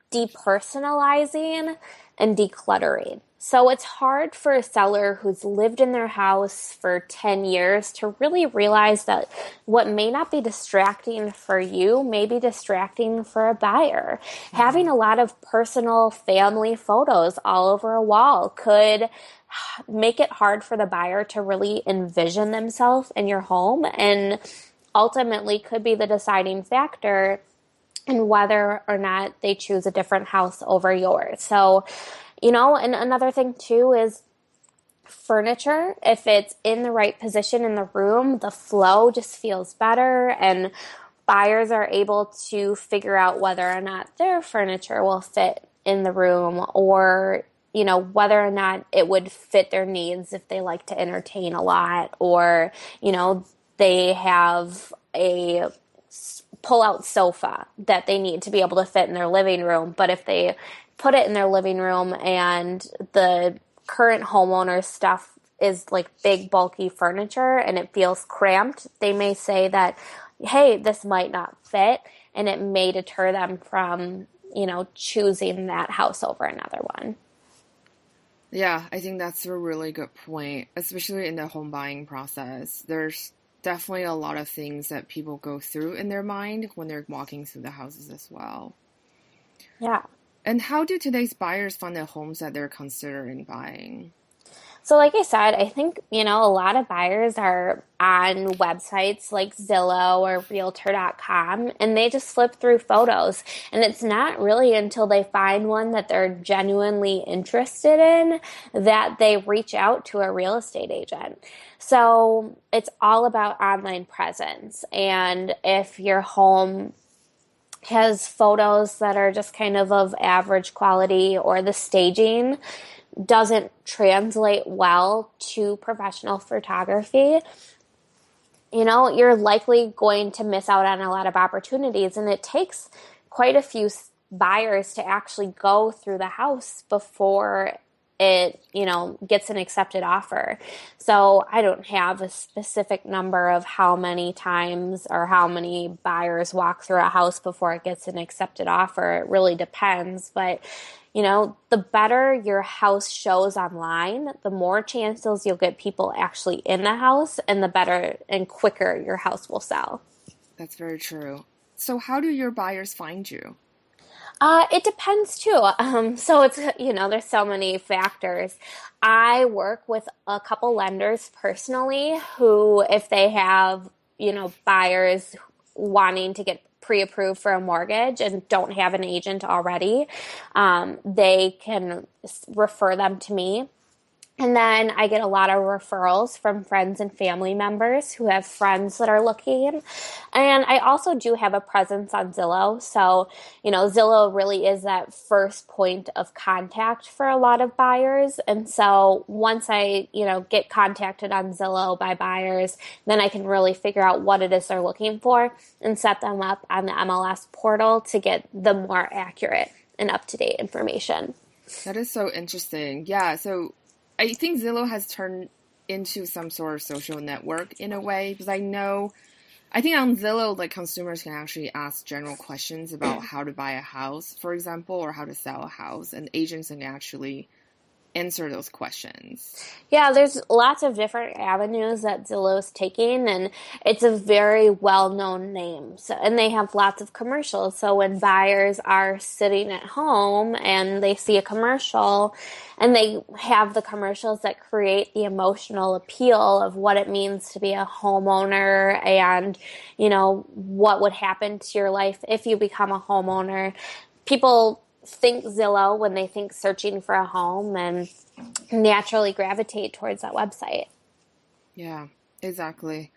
depersonalizing and decluttering. So it's hard for a seller who's lived in their house for 10 years to really realize that what may not be distracting for you may be distracting for a buyer. Having a lot of personal family photos all over a wall could make it hard for the buyer to really envision themselves in your home, and ultimately could be the deciding factor and whether or not they choose a different house over yours. So, and another thing too is furniture. If it's in the right position in the room, the flow just feels better, and buyers are able to figure out whether or not their furniture will fit in the room, or whether or not it would fit their needs if they like to entertain a lot, or they have a pull-out sofa that they need to be able to fit in their living room. But if they put it in their living room and the current homeowner's stuff is like big, bulky furniture and it feels cramped, they may say that, hey, this might not fit, and it may deter them from, choosing that house over another one. Yeah, I think that's a really good point, especially in the home buying process. There's definitely a lot of things that people go through in their mind when they're walking through the houses as well. Yeah. And how do today's buyers find the homes that they're considering buying? So like I said, I think, a lot of buyers are on websites like Zillow or Realtor.com, and they just flip through photos. And it's not really until they find one that they're genuinely interested in that they reach out to a real estate agent. So it's all about online presence. And if your home has photos that are just kind of average quality, or the staging doesn't translate well to professional photography, you're likely going to miss out on a lot of opportunities. And it takes quite a few buyers to actually go through the house before it, gets an accepted offer. So I don't have a specific number of how many times or how many buyers walk through a house before it gets an accepted offer. It really depends. But, the better your house shows online, the more chances you'll get people actually in the house, and the better and quicker your house will sell. That's very true. So how do your buyers find you? It depends too. So it's, there's so many factors. I work with a couple lenders personally who, if they have, buyers wanting to get pre-approved for a mortgage and don't have an agent already, they can refer them to me. And then I get a lot of referrals from friends and family members who have friends that are looking. And I also do have a presence on Zillow. So, Zillow really is that first point of contact for a lot of buyers. And so once I, get contacted on Zillow by buyers, then I can really figure out what it is they're looking for and set them up on the MLS portal to get the more accurate and up-to-date information. That is so interesting. Yeah, so I think Zillow has turned into some sort of social network in a way, because I know I think on Zillow, like consumers can actually ask general questions about how to buy a house, for example, or how to sell a house, and agents can actually answer those questions. Yeah, there's lots of different avenues that Zillow's taking, and it's a very well-known name. So, and they have lots of commercials. So when buyers are sitting at home and they see a commercial, and they have the commercials that create the emotional appeal of what it means to be a homeowner and, what would happen to your life if you become a homeowner. People think Zillow when they think searching for a home and naturally gravitate towards that website. Yeah, exactly.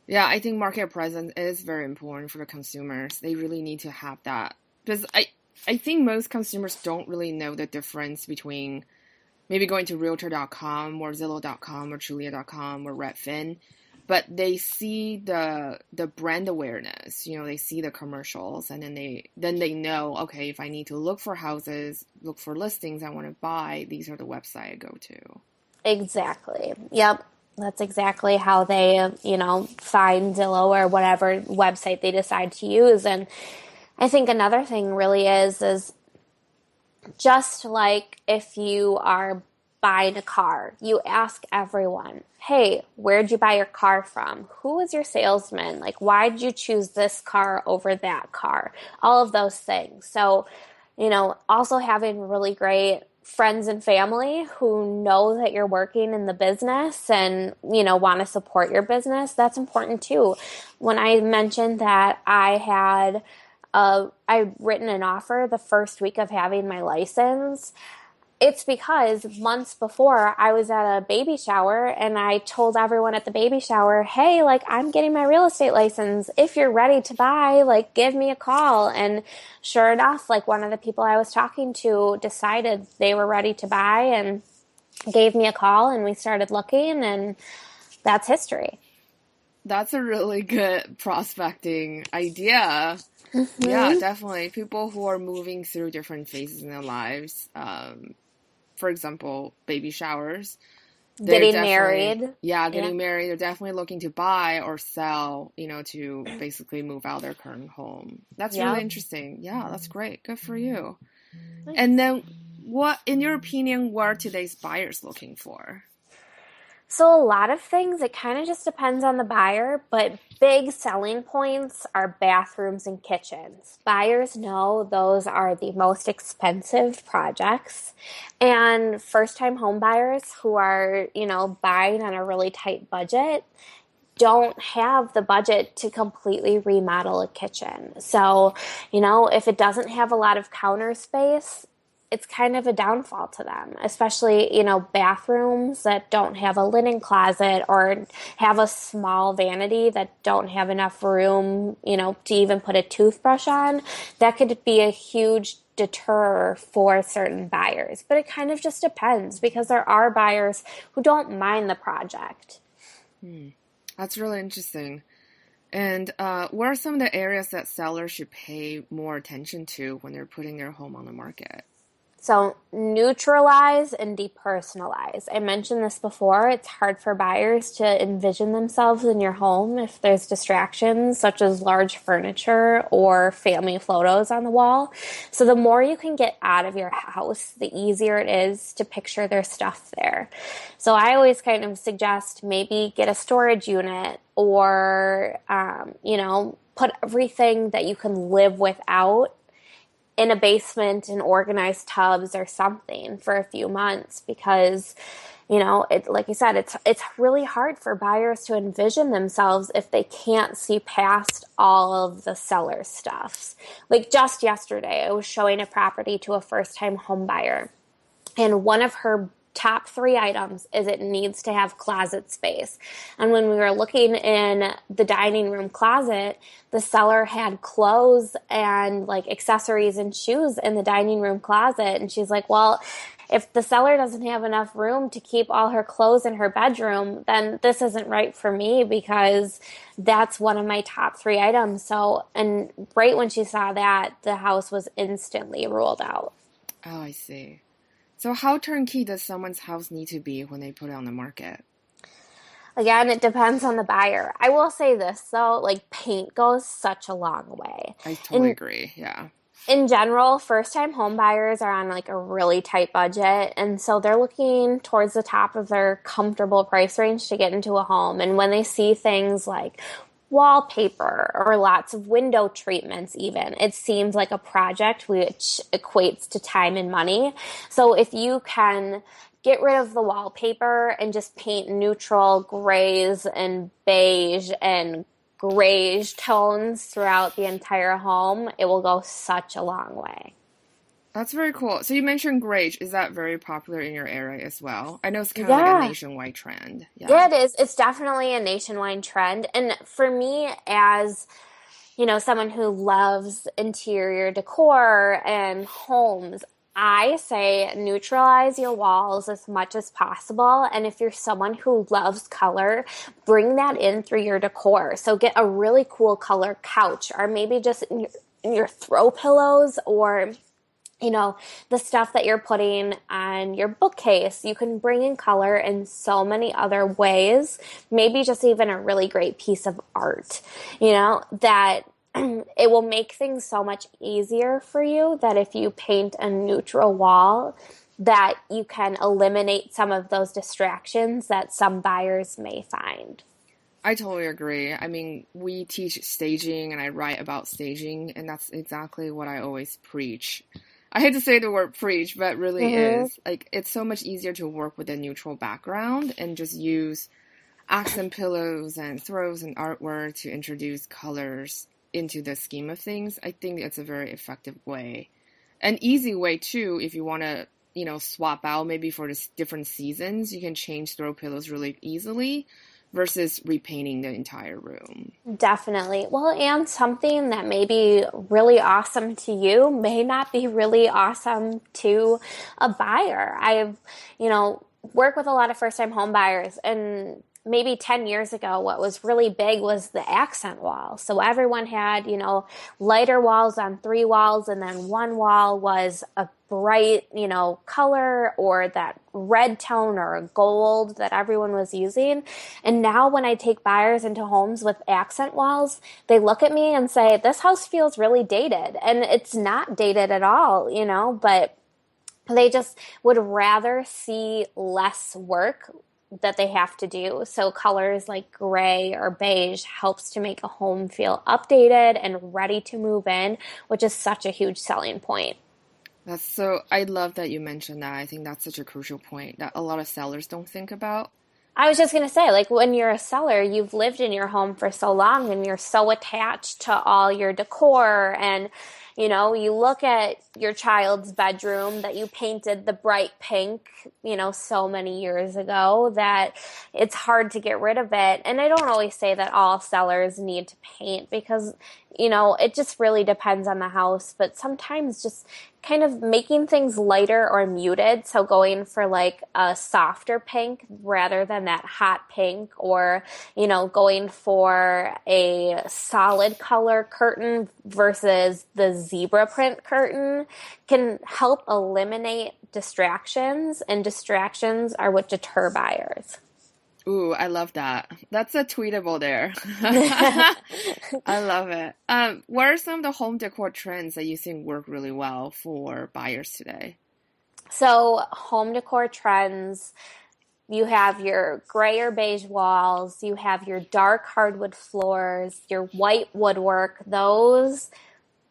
Yeah, I think market presence is very important for the consumers. They really need to have that because I think most consumers don't really know the difference between maybe going to Realtor.com or Zillow.com or Trulia.com or Redfin, but they see the brand awareness. They see the commercials, and then they know, okay, if I need to look for houses, look for listings I want to buy, these are the website I go to. Exactly. Yep. That's exactly how they, find Zillow or whatever website they decide to use. And I think another thing really is just like if you are buying a car, you ask everyone, hey, where'd you buy your car from? Who was your salesman? Like, why did you choose this car over that car? All of those things. So, also having really great friends and family who know that you're working in the business and, want to support your business, that's important too. When I mentioned that I'd written an offer the first week of having my license, it's because months before I was at a baby shower and I told everyone at the baby shower, hey, like I'm getting my real estate license. If you're ready to buy, like give me a call. And sure enough, like one of the people I was talking to decided they were ready to buy and gave me a call, and we started looking, and that's history. That's a really good prospecting idea. Yeah, Mm-hmm. definitely. People who are moving through different phases in their lives, for example, baby showers, they're Getting definitely, married. yeah, Yeah. getting married. They're definitely looking to buy or sell, to basically move out their current home. That's really Yep. interesting. Yeah, that's great. Good for you. And Thanks. then, what, in your opinion, what are today's buyers looking for? So a lot of things, it kind of just depends on the buyer, but big selling points are bathrooms and kitchens. Buyers know those are the most expensive projects. And first-time home buyers who are, buying on a really tight budget don't have the budget to completely remodel a kitchen. So, if it doesn't have a lot of counter space, it's kind of a downfall to them, especially, bathrooms that don't have a linen closet or have a small vanity that don't have enough room, to even put a toothbrush on. That could be a huge deter for certain buyers. But it kind of just depends because there are buyers who don't mind the project. Hmm. That's really interesting. And what are some of the areas that sellers should pay more attention to when they're putting their home on the market? So neutralize and depersonalize. I mentioned this before. It's hard for buyers to envision themselves in your home if there's distractions such as large furniture or family photos on the wall. So the more you can get out of your house, the easier it is to picture their stuff there. So I always kind of suggest maybe get a storage unit or, put everything that you can live without in a basement in organized tubs or something for a few months because it, like you said, it's really hard for buyers to envision themselves if they can't see past all of the seller stuffs. Like just yesterday I was showing a property to a first-time home buyer, and one of her top three items is it needs to have closet space. And when we were looking in the dining room closet, the seller had clothes and like accessories and shoes in the dining room closet. And she's like, well, if the seller doesn't have enough room to keep all her clothes in her bedroom, then this isn't right for me because that's one of my top three items. So, and right when she saw that, the house was instantly ruled out. Oh, I see. So how turnkey does someone's house need to be when they put it on the market? Again, it depends on the buyer. I will say this though, like paint goes such a long way. I totally In agree. Yeah. in general, first-time home buyers are on like a really tight budget, and so they're looking towards the top of their comfortable price range to get into a home. And when they see things like wallpaper or lots of window treatments, even, it seems like a project which equates to time and money. So if you can get rid of the wallpaper and just paint neutral grays and beige and grayish tones throughout the entire home, it will go such a long way. That's very cool. So you mentioned Grage. Is that very popular in your area as well? I know it's kind of like a Yeah. nationwide trend. Yeah. Yeah, it is. It's definitely a nationwide trend. And for me, as someone who loves interior decor and homes, I say neutralize your walls as much as possible. And if you're someone who loves color, bring that in through your decor. So get a really cool color couch, or maybe just in your throw pillows, or the stuff that you're putting on your bookcase. You can bring in color in so many other ways. Maybe just even a really great piece of art, that it will make things so much easier for you, that if you paint a neutral wall, that you can eliminate some of those distractions that some buyers may find. I totally agree. I mean, we teach staging and I write about staging, and that's exactly what I always preach. I hate to say the word preach, but it really Mm-hmm. is. Like, it's so much easier to work with a neutral background and just use accent pillows and throws and artwork to introduce colors into the scheme of things. I think it's a very effective way. An easy way too, if you want to, swap out maybe for the different seasons, you can change throw pillows really easily versus repainting the entire room. Definitely. Well, and something that may be really awesome to you may not be really awesome to a buyer. I've, worked with a lot of first-time home buyers, and maybe 10 years ago, what was really big was the accent wall. So everyone had, lighter walls on three walls, and then one wall was a bright, color, or that red tone or a gold that everyone was using. And now when I take buyers into homes with accent walls, they look at me and say, this house feels really dated. And it's not dated at all, but they just would rather see less work that they have to do. So colors like gray or beige helps to make a home feel updated and ready to move in, which is such a huge selling point. I love that you mentioned that. I think that's such a crucial point that a lot of sellers don't think about. I was just going to say, like, when you're a seller, you've lived in your home for so long and you're so attached to all your decor. And, you look at your child's bedroom that you painted the bright pink, so many years ago, that it's hard to get rid of it. And I don't always say that all sellers need to paint, because, it just really depends on the house. But sometimes just kind of making things lighter or muted. So going for like a softer pink rather than that hot pink, or, going for a solid color curtain versus the zebra print curtain can help eliminate distractions, and distractions are what deter buyers. Ooh, I love that. That's a tweetable there. I love it. What are some of the home decor trends that you think work really well for buyers today? So, home decor trends, you have your gray or beige walls, you have your dark hardwood floors, your white woodwork. Those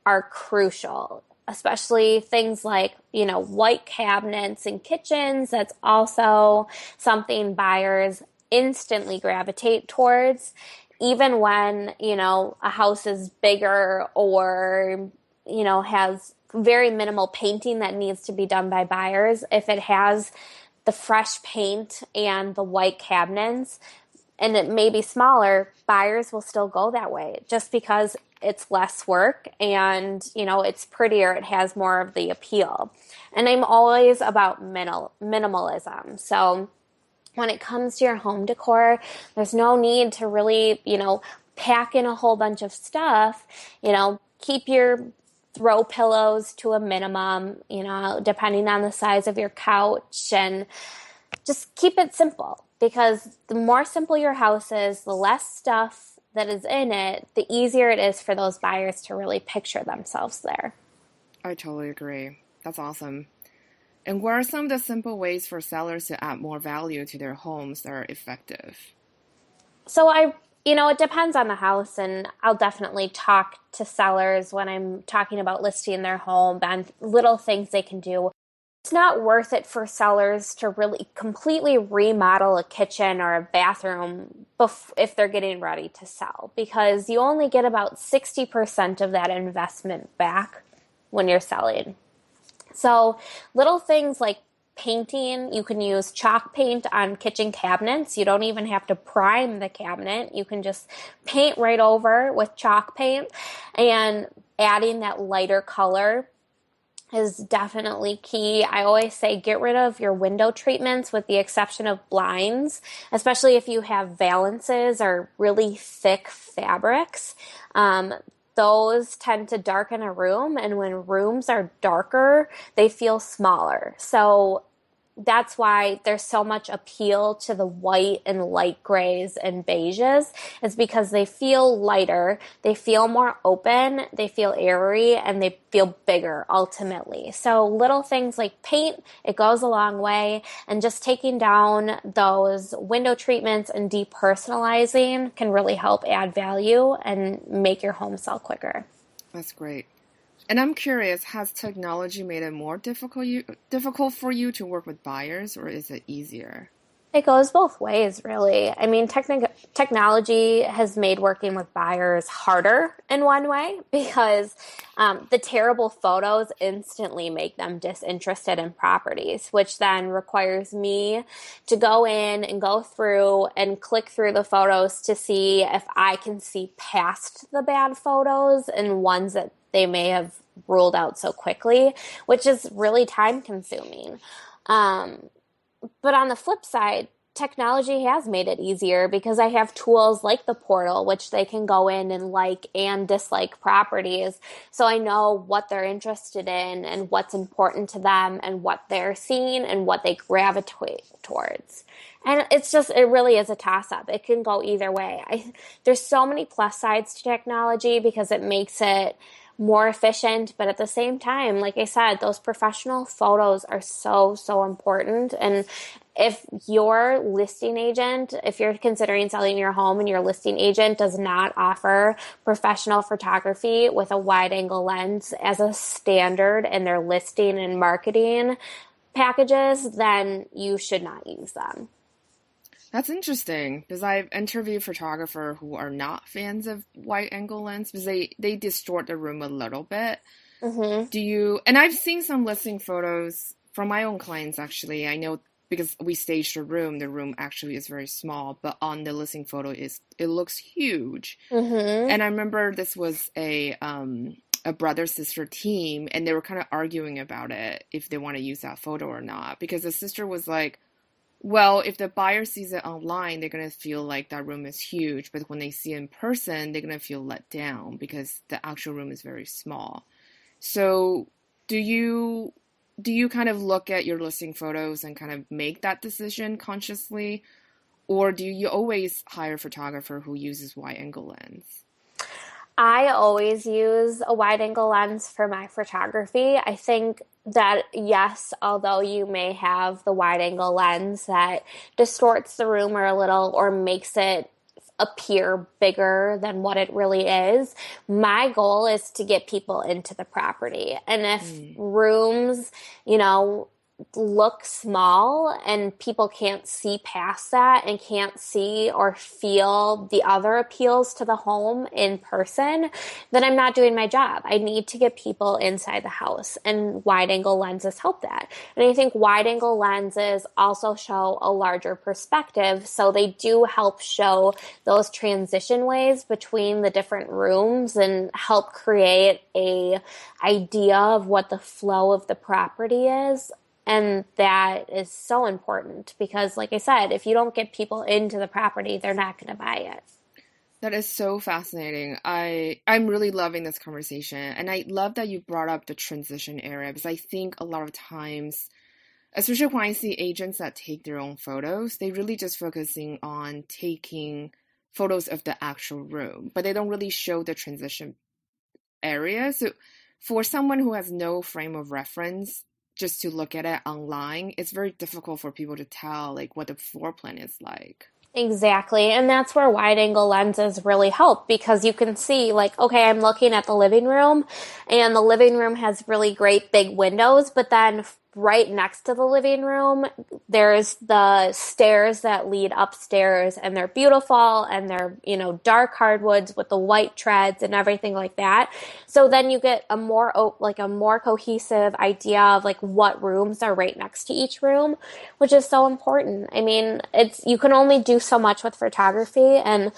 are crucial, especially things like, white cabinets in kitchens. That's also something buyers instantly gravitate towards, even when, a house is bigger, or, has very minimal painting that needs to be done by buyers. If it has the fresh paint and the white cabinets, and it may be smaller, buyers will still go that way just because it's less work and, it's prettier. It has more of the appeal. And I'm always about minimalism. So when it comes to your home decor, there's no need to really, pack in a whole bunch of stuff. Keep your throw pillows to a minimum, depending on the size of your couch, and just keep it simple. because the more simple your house is, the less stuff that is in it, the easier it is for those buyers to really picture themselves there. I totally agree. That's awesome. And what are some of the simple ways for sellers to add more value to their homes that are effective? So it depends on the house, and I'll definitely talk to sellers when I'm talking about listing their home and little things they can do. It's not worth it for sellers to really completely remodel a kitchen or a bathroom if they're getting ready to sell, because you only get about 60% of that investment back when you're selling. So little things like painting, you can use chalk paint on kitchen cabinets. You don't even have to prime the cabinet. You can just paint right over with chalk paint, and adding that lighter color is definitely key. I always say get rid of your window treatments with the exception of blinds, especially if you have valances or really thick fabrics. Those tend to darken a room, and when rooms are darker, they feel smaller. So that's why there's so much appeal to the white and light grays and beiges. It's because they feel lighter, they feel more open, they feel airy, and they feel bigger ultimately. So little things like paint, it goes a long way. And just taking down those window treatments and depersonalizing can really help add value and make your home sell quicker. That's great. And I'm curious, has technology made it more difficult for you to work with buyers, or is it easier? It goes both ways, really. I mean, technology has made working with buyers harder in one way because the terrible photos instantly make them disinterested in properties, which then requires me to go in and go through and click through the photos to see if I can see past the bad photos and ones that they may have ruled out so quickly, which is really time consuming. But on the flip side, technology has made it easier because I have tools like the portal, which they can go in and like and dislike properties. So I know what they're interested in and what's important to them and what they're seeing and what they gravitate towards. And it really is a toss up. It can go either way. There's so many plus sides to technology because it makes it more efficient, but at the same time, like I said, those professional photos are so, so important. And if your listing agent, if you're considering selling your home and your listing agent does not offer professional photography with a wide angle lens as a standard in their listing and marketing packages, then you should not use them. That's interesting because I've interviewed photographers who are not fans of wide angle lens because they distort the room a little bit. Mm-hmm. And I've seen some listing photos from my own clients actually. I know because we staged the room actually is very small, but on the listing photo it looks huge. Mm-hmm. And I remember this was a brother sister team, and they were kind of arguing about it if they want to use that photo or not because the sister was like, well, if the buyer sees it online, they're going to feel like that room is huge. But when they see it in person, they're going to feel let down because the actual room is very small. So do you kind of look at your listing photos and kind of make that decision consciously? Or do you always hire a photographer who uses wide angle lens? I always use a wide angle lens for my photography. I think that yes, although you may have the wide angle lens that distorts the room or a little or makes it appear bigger than what it really is, my goal is to get people into the property. And if rooms, look small and people can't see past that and can't see or feel the other appeals to the home in person, then I'm not doing my job. I need to get people inside the house, and wide angle lenses help that. And I think wide angle lenses also show a larger perspective, so they do help show those transition ways between the different rooms and help create a idea of what the flow of the property is. And that is so important because, like I said, if you don't get people into the property, they're not going to buy it. That is so fascinating. I'm really loving this conversation, and I love that you brought up the transition area because I think a lot of times especially when I see agents that take their own photos, they really just focusing on taking photos of the actual room, but they don't really show the transition area. So for someone who has no frame of reference, just to look at it online, it's very difficult for people to tell like what the floor plan is like. Exactly. And that's where wide angle lenses really help because you can see, like, okay, I'm looking at the living room and the living room has really great big windows, but then right next to the living room, there's the stairs that lead upstairs and they're beautiful and they're, dark hardwoods with the white treads and everything like that. So then you get a more cohesive idea of like what rooms are right next to each room, which is so important. I mean, you can only do so much with photography and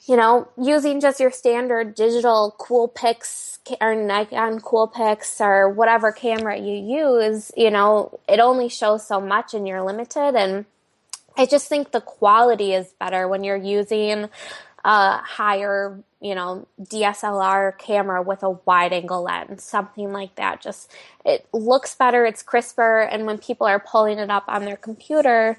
using just your standard digital Coolpix or Nikon Coolpix or whatever camera you use, it only shows so much and you're limited. And I just think the quality is better when you're using a higher, DSLR camera with a wide angle lens, something like that. Just, it looks better, it's crisper. And when people are pulling it up on their computer,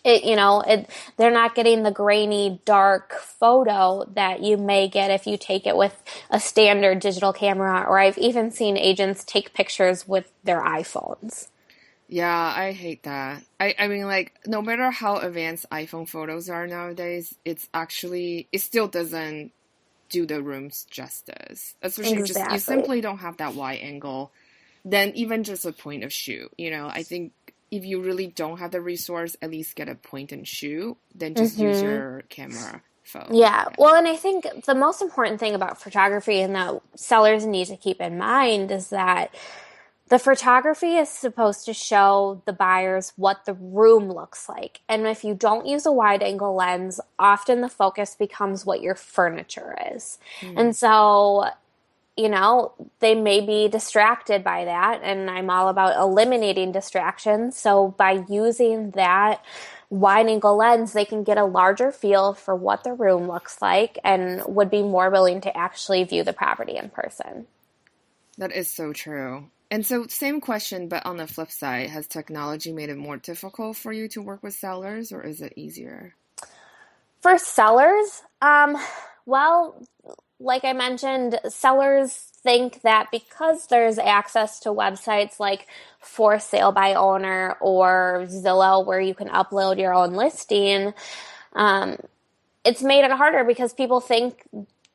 they're not getting the grainy, dark photo that you may get if you take it with a standard digital camera, or I've even seen agents take pictures with their iPhones. Yeah, I hate that. I mean, like, no matter how advanced iPhone photos are nowadays, it still doesn't do the rooms justice. Especially just, you Exactly. simply don't have that wide angle. Then even just a point of shoot, I think if you really don't have the resource, at least get a point and shoot, then just use your camera phone. Yeah. Yeah. Well, and I think the most important thing about photography and that sellers need to keep in mind is that the photography is supposed to show the buyers what the room looks like. And if you don't use a wide angle lens, often the focus becomes what your furniture is. Hmm. And so, they may be distracted by that. And I'm all about eliminating distractions. So by using that wide angle lens, they can get a larger feel for what the room looks like and would be more willing to actually view the property in person. That is so true. And so, same question, but on the flip side, has technology made it more difficult for you to work with sellers, or is it easier? For sellers, well, like I mentioned, sellers think that because there's access to websites like For Sale by Owner or Zillow where you can upload your own listing, um, it's made it harder because people think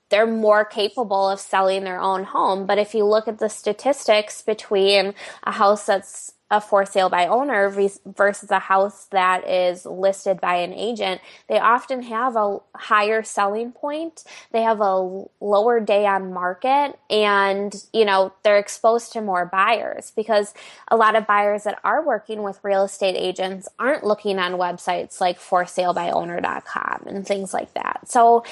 they're more capable of selling their own home. But if you look at the statistics between a house that's a for sale by owner versus a house that is listed by an agent, they often have a higher selling point. They have a lower day on market and, they're exposed to more buyers because a lot of buyers that are working with real estate agents aren't looking on websites like forsalebyowner.com and things like that. So,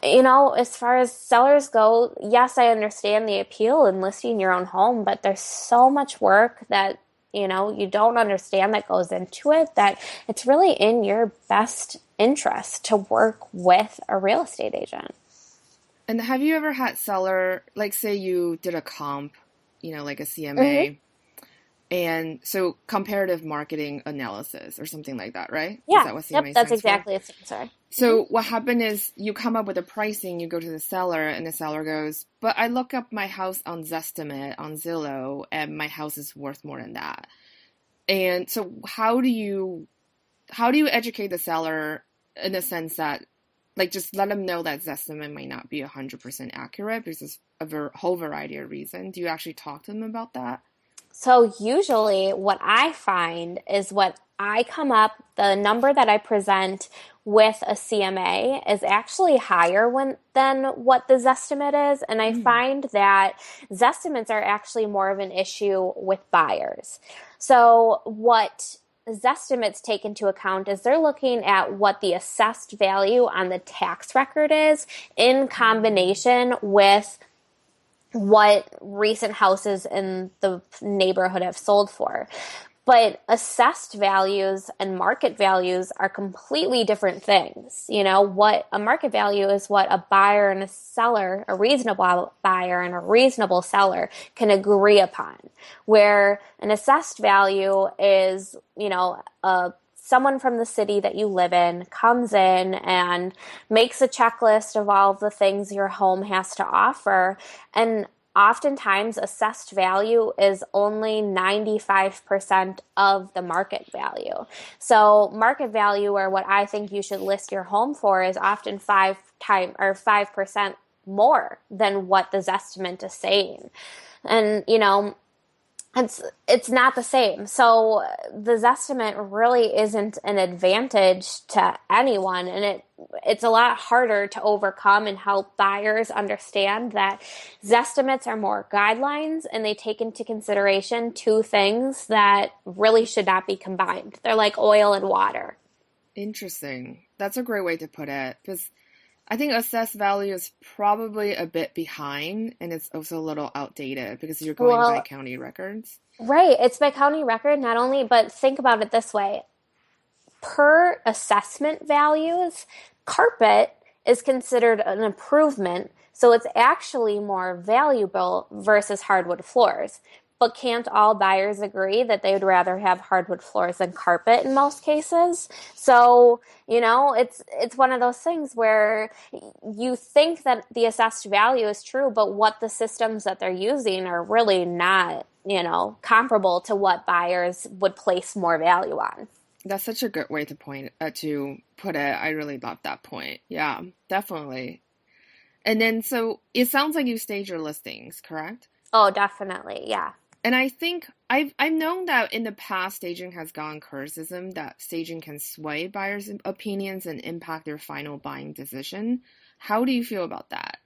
as far as sellers go, yes, I understand the appeal in listing your own home, but there's so much work that you don't understand that goes into it, that it's really in your best interest to work with a real estate agent. And have you ever had seller, like say you did a comp, like a Mm-hmm. CMA, and so comparative marketing analysis or something like that, right? Is Yeah. that what Yep. CMA That's stands for? exactly it. Sorry. Mm-hmm. So what happened is you come up with a pricing, you go to the seller, and the seller goes, but I look up my house on Zestimate, on Zillow, and my house is worth more than that. And so how do you educate the seller in the sense that, like, just let them know that Zestimate might not be 100% accurate because there's a whole variety of reasons. Do you actually talk to them about that? So usually what I find is what I come up, the number that I present with a CMA is actually higher than what the Zestimate is. And I Mm. find that Zestimates are actually more of an issue with buyers. So what Zestimates take into account is they're looking at what the assessed value on the tax record is in combination with what recent houses in the neighborhood have sold for. But assessed values and market values are completely different things. You know, what a market value is what a buyer and a seller, a reasonable buyer and a reasonable seller can agree upon. Where an assessed value is, you know, someone from the city that you live in comes in and makes a checklist of all of the things your home has to offer. And oftentimes, assessed value is only 95% of the market value. So market value, or what I think you should list your home for, is often 5% more than what the Zestimate is saying. And, you know, it's not the same. So the Zestimate really isn't an advantage to anyone, and it's a lot harder to overcome and help buyers understand that Zestimates are more guidelines, and they take into consideration two things that really should not be combined. They're like oil and water. Interesting. That's a great way to put it, because I think assessed value is probably a bit behind, and it's also a little outdated because you're going by county records. Right. It's by county record, not only, but think about it this way. Per assessment values, carpet is considered an improvement, so it's actually more valuable versus hardwood floors. But can't all buyers agree that they would rather have hardwood floors than carpet in most cases? So, you know, it's one of those things where you think that the assessed value is true, but what the systems that they're using are really not, you know, comparable to what buyers would place more value on. That's such a good way to put it. I really love that point. Yeah, definitely. And then, so it sounds like you stage your listings, correct? Oh, definitely. Yeah. And I think I've known that in the past, staging has gotten criticism that staging can sway buyers' opinions and impact their final buying decision. How do you feel about that?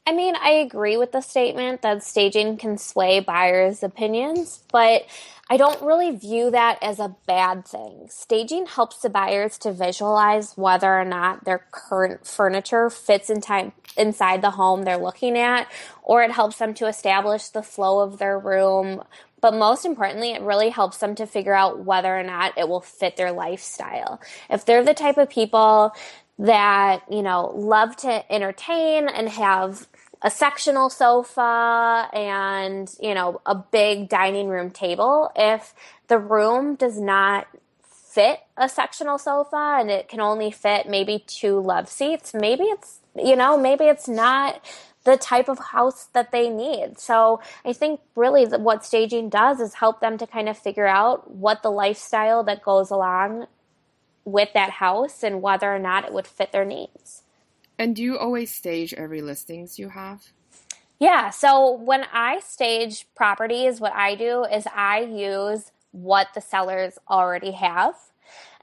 I mean, I agree with the statement that staging can sway buyers' opinions, but I don't really view that as a bad thing. Staging helps the buyers to visualize whether or not their current furniture fits inside the home they're looking at, or it helps them to establish the flow of their room. But most importantly, it really helps them to figure out whether or not it will fit their lifestyle. If they're the type of people that, you know, love to entertain and have a sectional sofa and, you know, a big dining room table, if the room does not fit a sectional sofa and it can only fit maybe two love seats, maybe it's not the type of house that they need. So I think really what staging does is help them to kind of figure out what the lifestyle that goes along with that house and whether or not it would fit their needs. And do you always stage every listings you have? Yeah, so when I stage properties, what I do is I use what the sellers already have,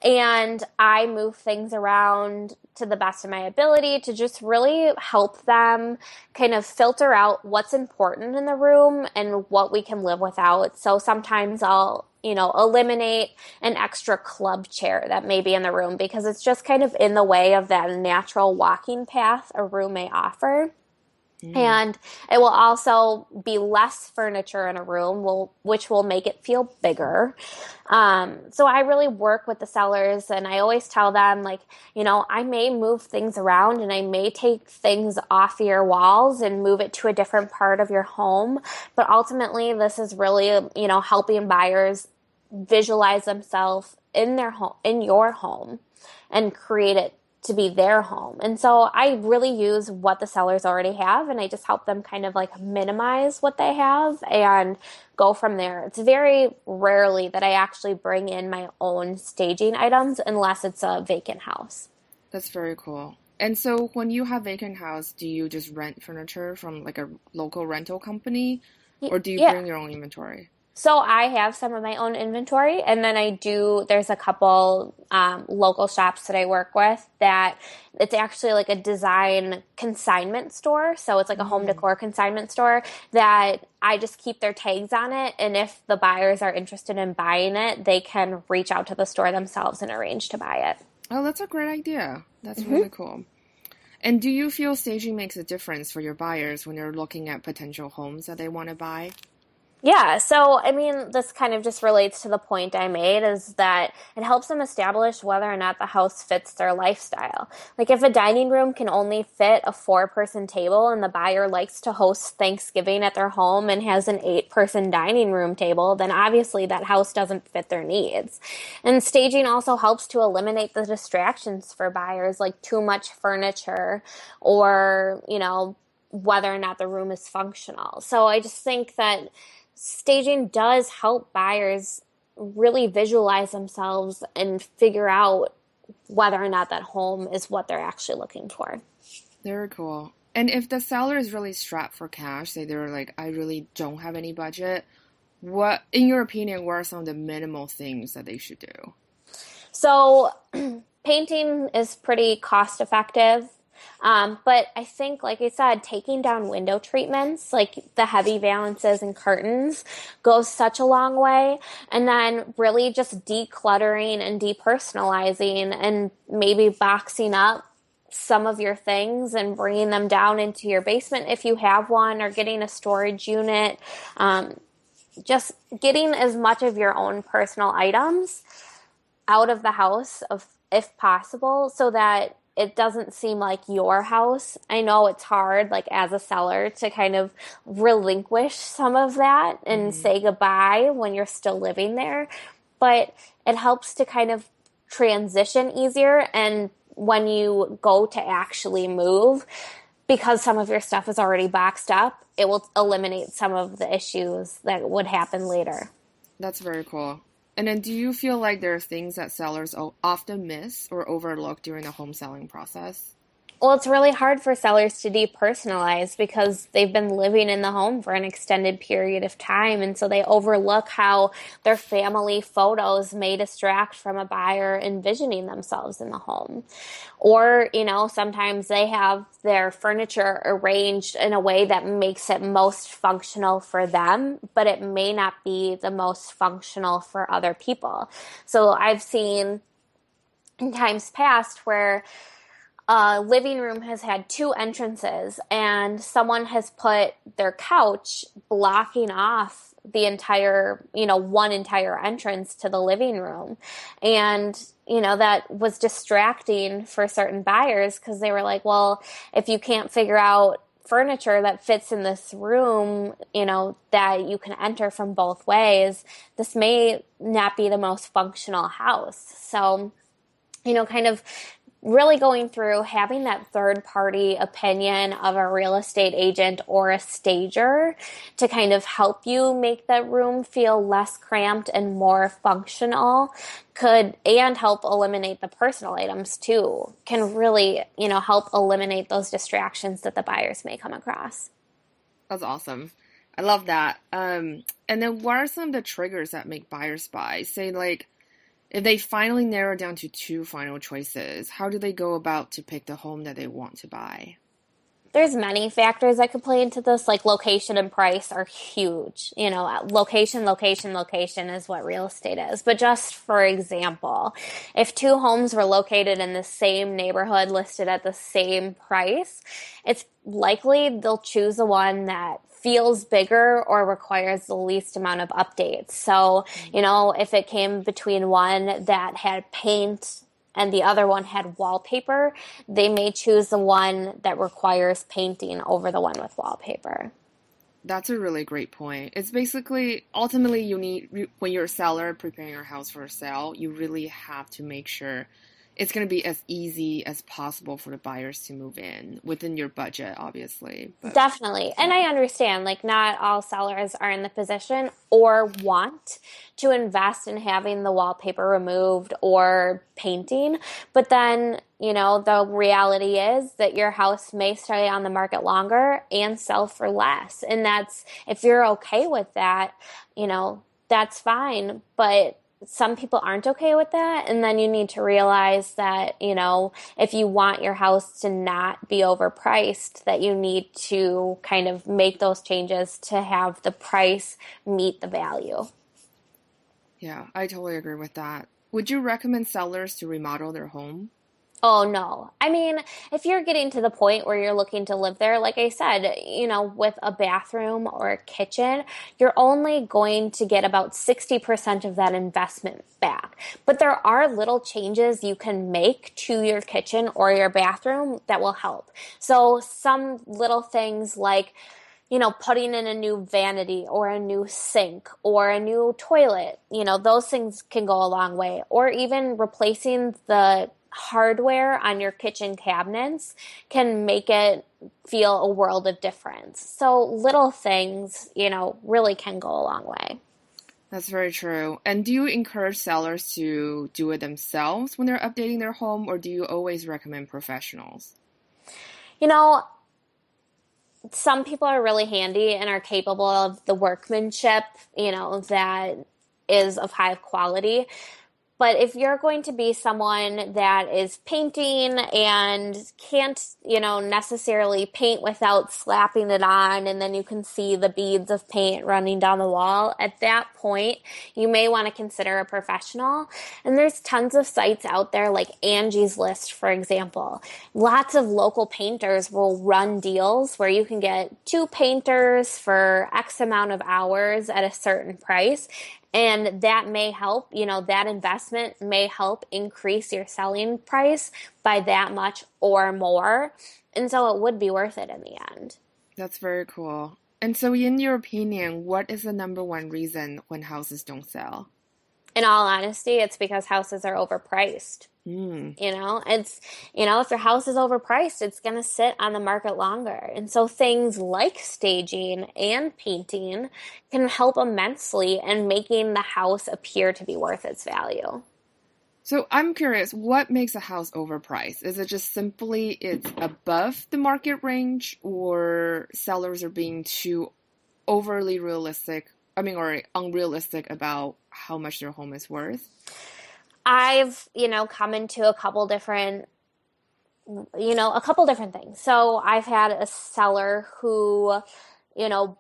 and I move things around to the best of my ability to just really help them kind of filter out what's important in the room and what we can live without. So sometimes I'll, you know, eliminate an extra club chair that may be in the room because it's just kind of in the way of that natural walking path a room may offer. And it will also be less furniture in a room, which will make it feel bigger. So I really work with the sellers, and I always tell them, like, you know, I may move things around and I may take things off your walls and move it to a different part of your home. But ultimately, this is really, you know, helping buyers visualize themselves in their home, in your home, and create it to be their home. And so I really use what the sellers already have, and I just help them kind of like minimize what they have and go from there. It's very rarely that I actually bring in my own staging items unless it's a vacant house. That's very cool. And so when you have vacant house, do you just rent furniture from like a local rental company, or do you bring your own inventory? So I have some of my own inventory, and then there's a couple local shops that I work with that it's actually like a design consignment store. So it's like a home decor consignment store that I just keep their tags on it. And if the buyers are interested in buying it, they can reach out to the store themselves and arrange to buy it. Oh, that's a great idea. That's really cool. And do you feel staging makes a difference for your buyers when you're looking at potential homes that they want to buy? Yeah, so I mean, this kind of just relates to the point I made is that it helps them establish whether or not the house fits their lifestyle. Like, if a dining room can only fit a four-person table and the buyer likes to host Thanksgiving at their home and has an eight-person dining room table, then obviously that house doesn't fit their needs. And staging also helps to eliminate the distractions for buyers, like too much furniture or, whether or not the room is functional. So I just think that staging does help buyers really visualize themselves and figure out whether or not that home is what they're actually looking for. Very cool. And if the seller is really strapped for cash, say they're like, I really don't have any budget, what, in your opinion, what are some of the minimal things that they should do? So, painting is pretty cost effective. But I think, like I said, taking down window treatments, like the heavy valances and curtains, goes such a long way. And then really just decluttering and depersonalizing and maybe boxing up some of your things and bringing them down into your basement if you have one, or getting a storage unit. Um, just getting as much of your own personal items out of the house of if possible so that it doesn't seem like your house. I know it's hard, like as a seller, to kind of relinquish some of that and Hmm. say goodbye when you're still living there, but it helps to kind of transition easier. And when you go to actually move, because some of your stuff is already boxed up, it will eliminate some of the issues that would happen later. That's very cool. And then do you feel like there are things that sellers often miss or overlook during the home selling process? Well, it's really hard for sellers to depersonalize because they've been living in the home for an extended period of time. And so they overlook how their family photos may distract from a buyer envisioning themselves in the home. Or, sometimes they have their furniture arranged in a way that makes it most functional for them, but it may not be the most functional for other people. So I've seen in times past where living room has had two entrances and someone has put their couch blocking off the entire, one entire entrance to the living room. And, that was distracting for certain buyers because they were like, well, if you can't figure out furniture that fits in this room, that you can enter from both ways, this may not be the most functional house. So, kind of really going through having that third party opinion of a real estate agent or a stager to kind of help you make that room feel less cramped and more functional and help eliminate the personal items too, can really, help eliminate those distractions that the buyers may come across. That's awesome. I love that. And then what are some of the triggers that make buyers buy? Say like if they finally narrow down to two final choices, how do they go about to pick the home that they want to buy? There's many factors that could play into this, like location and price are huge. Location, location, location is what real estate is. But just for example, if two homes were located in the same neighborhood listed at the same price, it's likely they'll choose the one that feels bigger or requires the least amount of updates. So, if it came between one that had paint and the other one had wallpaper, they may choose the one that requires painting over the one with wallpaper. That's a really great point. It's basically ultimately when you're a seller preparing your house for a sale, you really have to make sure it's going to be as easy as possible for the buyers to move in within your budget, obviously. But Definitely. And yeah, I understand, like, not all sellers are in the position or want to invest in having the wallpaper removed or painting. But then, the reality is that your house may stay on the market longer and sell for less. And if you're okay with that, that's fine. But some people aren't okay with that. And then you need to realize that, if you want your house to not be overpriced, that you need to kind of make those changes to have the price meet the value. yeah, I totally agree with that. Would you recommend sellers to remodel their home? Oh no. I mean, if you're getting to the point where you're looking to live there, like I said, with a bathroom or a kitchen, you're only going to get about 60% of that investment back. But there are little changes you can make to your kitchen or your bathroom that will help. So some little things like putting in a new vanity or a new sink or a new toilet, those things can go a long way. Or even replacing the hardware on your kitchen cabinets can make it feel a world of difference. So little things, really can go a long way. That's very true. And do you encourage sellers to do it themselves when they're updating their home, or do you always recommend professionals? You know, some people are really handy and are capable of the workmanship, that is of high quality. But if you're going to be someone that is painting and can't, necessarily paint without slapping it on, and then you can see the beads of paint running down the wall, at that point, you may want to consider a professional. And there's tons of sites out there like Angie's List, for example. Lots of local painters will run deals where you can get two painters for X amount of hours at a certain price. And that may help, that investment may help increase your selling price by that much or more. And so it would be worth it in the end. That's very cool. And so, in your opinion, what is the number one reason when houses don't sell? In all honesty, it's because houses are overpriced. Hmm. If your house is overpriced, it's going to sit on the market longer. And so things like staging and painting can help immensely in making the house appear to be worth its value. So I'm curious, what makes a house overpriced? Is it just simply it's above the market range, or sellers are being too overly realistic, or unrealistic about how much their home is worth? I've, come into a couple different things. So I've had a seller who,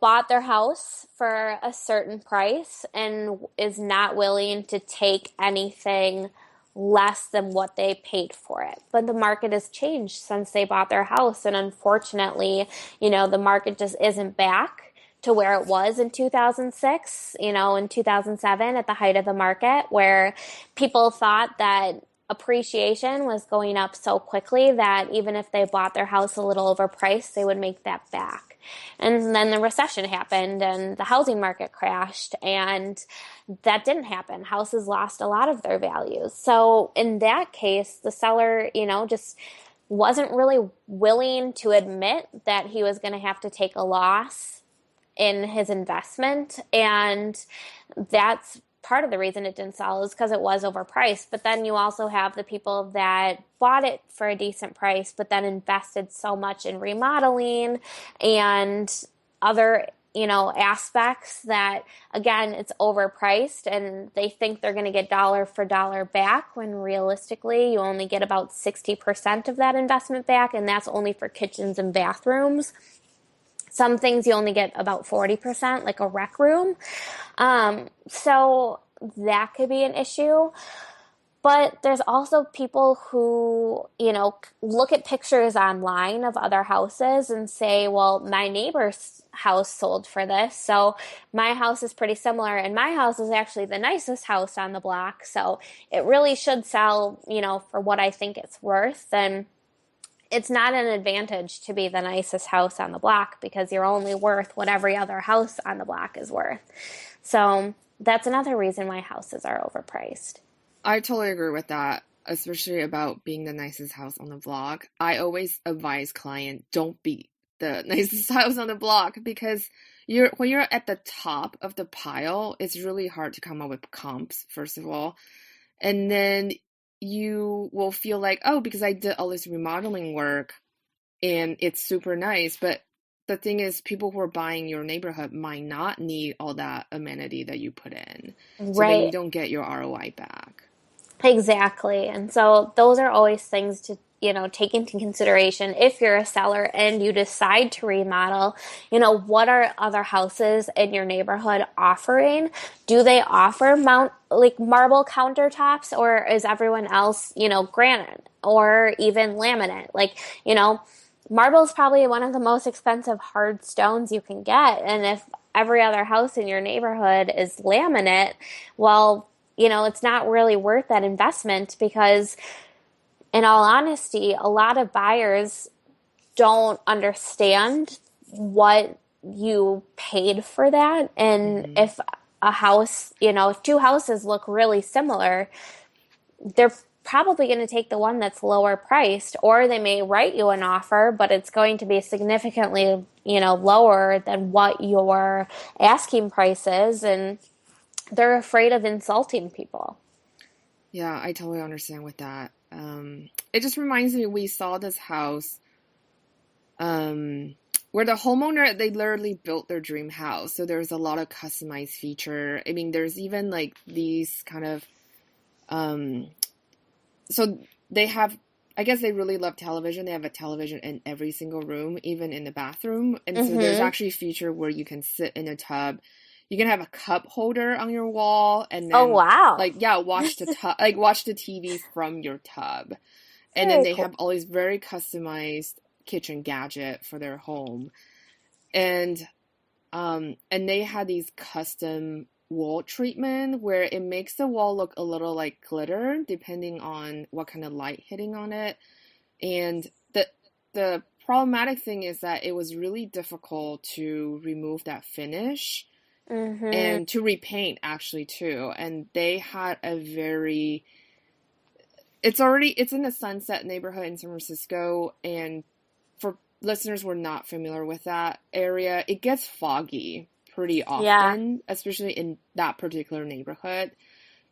bought their house for a certain price and is not willing to take anything less than what they paid for it. But the market has changed since they bought their house. And unfortunately, the market just isn't back to where it was in 2006, in 2007 at the height of the market, where people thought that appreciation was going up so quickly that even if they bought their house a little overpriced, they would make that back. And then the recession happened and the housing market crashed, and that didn't happen. Houses lost a lot of their values. So in that case, the seller, just wasn't really willing to admit that he was going to have to take a loss in his investment. And that's part of the reason it didn't sell is because it was overpriced. But then you also have the people that bought it for a decent price, but then invested so much in remodeling and other, aspects that, again, it's overpriced and they think they're going to get dollar for dollar back when realistically you only get about 60% of that investment back. And that's only for kitchens and bathrooms. Some things you only get about 40%, like a rec room. So that could be an issue. But there's also people who, look at pictures online of other houses and say, well, my neighbor's house sold for this, so my house is pretty similar, and my house is actually the nicest house on the block, so it really should sell, for what I think it's worth. And it's not an advantage to be the nicest house on the block because you're only worth what every other house on the block is worth. So that's another reason why houses are overpriced. I totally agree with that, especially about being the nicest house on the block. I always advise client don't be the nicest house on the block because when you're at the top of the pile, it's really hard to come up with comps, first of all. And then you will feel like, oh, because I did all this remodeling work and it's super nice. But the thing is, people who are buying your neighborhood might not need all that amenity that you put in. So then you Right. don't get your ROI back. Exactly. And so those are always things to, take into consideration if you're a seller and you decide to remodel, what are other houses in your neighborhood offering? Do they offer like marble countertops, or is everyone else, granite? or even laminate. Like, marble is probably one of the most expensive hard stones you can get. And if every other house in your neighborhood is laminate, well, it's not really worth that investment because, in all honesty, a lot of buyers don't understand what you paid for that. And Hmm. if a house, if two houses look really similar, they're probably going to take the one that's lower priced, or they may write you an offer, but it's going to be significantly, lower than what your asking price is. And they're afraid of insulting people. Yeah, I totally understand with that. It just reminds me we saw this house where the homeowner they literally built their dream house. So there's a lot of customized feature. I mean, there's even like these kind of um so they have I guess they really love television. They have a television in every single room, even in the bathroom. And so there's Mm-hmm. actually a feature where you can sit in a tub. You can have a cup holder on your wall and Oh, then wow. like yeah, watch the TV from your tub. And then Very they cool. have all these very customized kitchen gadget for their home. And they had these custom wall treatment where it makes the wall look a little like glitter depending on what kind of light hitting on it. And the problematic thing is that it was really difficult to remove that finish Mm-hmm. and to repaint actually too. And they had a very it's in the Sunset neighborhood in San Francisco, and for listeners who are not familiar with that area, it gets foggy pretty Yeah. often, especially in that particular neighborhood.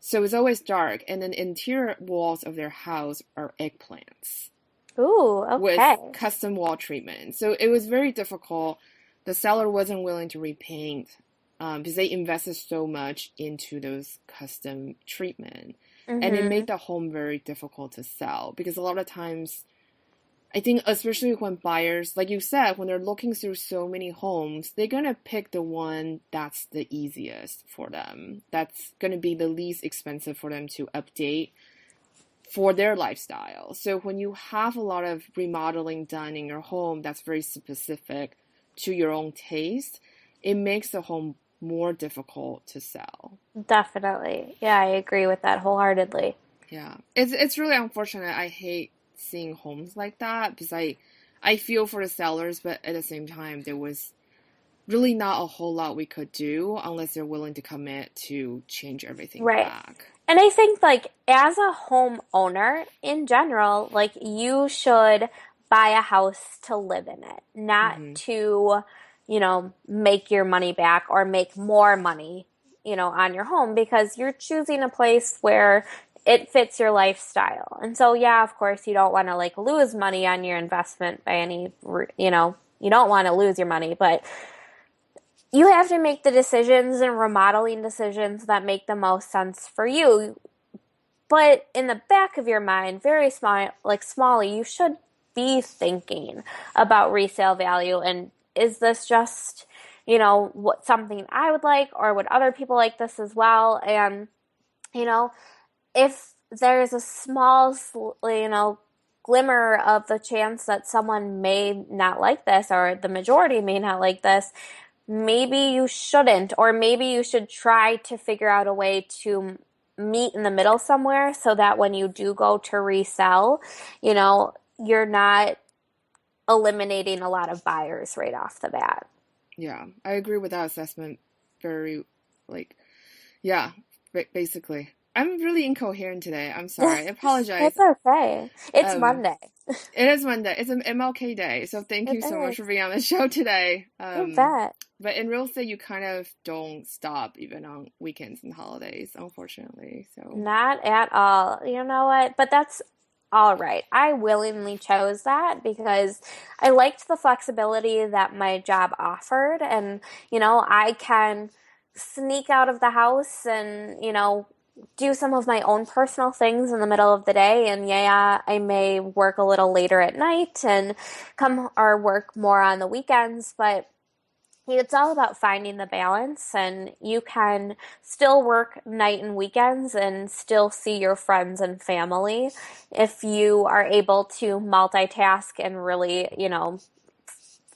So it's always dark, and then interior walls of their house are eggplants Ooh, with okay. custom wall treatment. So it was very difficult. The seller wasn't willing to repaint because they invested so much into those custom treatment. And it Mm-hmm. made the home very difficult to sell because a lot of times, I think, especially when buyers, like you said, when they're looking through so many homes, they're going to pick the one that's the easiest for them. That's going to be the least expensive for them to update for their lifestyle. So when you have a lot of remodeling done in your home that's very specific to your own taste, it makes the home more difficult to sell. Definitely. Yeah, I agree with that wholeheartedly. Yeah. It's really unfortunate. I hate seeing homes like that because I feel for the sellers, but at the same time there was really not a whole lot we could do unless they're willing to commit to change everything Right. back. And I think, like, as a homeowner in general, like, you should buy a house to live in it, not Hmm. to, make your money back or make more money, on your home because you're choosing a place where it fits your lifestyle. And so, yeah, of course, you don't want to, like, lose money on your investment by you don't want to lose your money, but you have to make the decisions and remodeling decisions that make the most sense for you. But in the back of your mind, very small, like smally, you should be thinking about resale value and is this just, what something I would like or would other people like this as well? And, you know, if there's a small, glimmer of the chance that someone may not like this or the majority may not like this, maybe you shouldn't, or maybe you should try to figure out a way to meet in the middle somewhere so that when you do go to resell, you're not eliminating a lot of buyers right off the bat. Yeah, I agree with that assessment very like yeah, basically. I'm really incoherent today. I'm sorry. I apologize. It's okay. It's Um, Monday. it is Monday. It's an MLK day. So thank It you so much for is. being on the show today. You bet. But in real estate, you kind of don't stop even on weekends and holidays, unfortunately. So, Not at all. You know what? But that's all right. I willingly chose that because I liked the flexibility that my job offered. And, I can sneak out of the house and, do some of my own personal things in the middle of the day. And yeah, I may work a little later at night and come or work more on the weekends, but It's all about finding the balance, and you can still work night and weekends and still see your friends and family if you are able to multitask and really,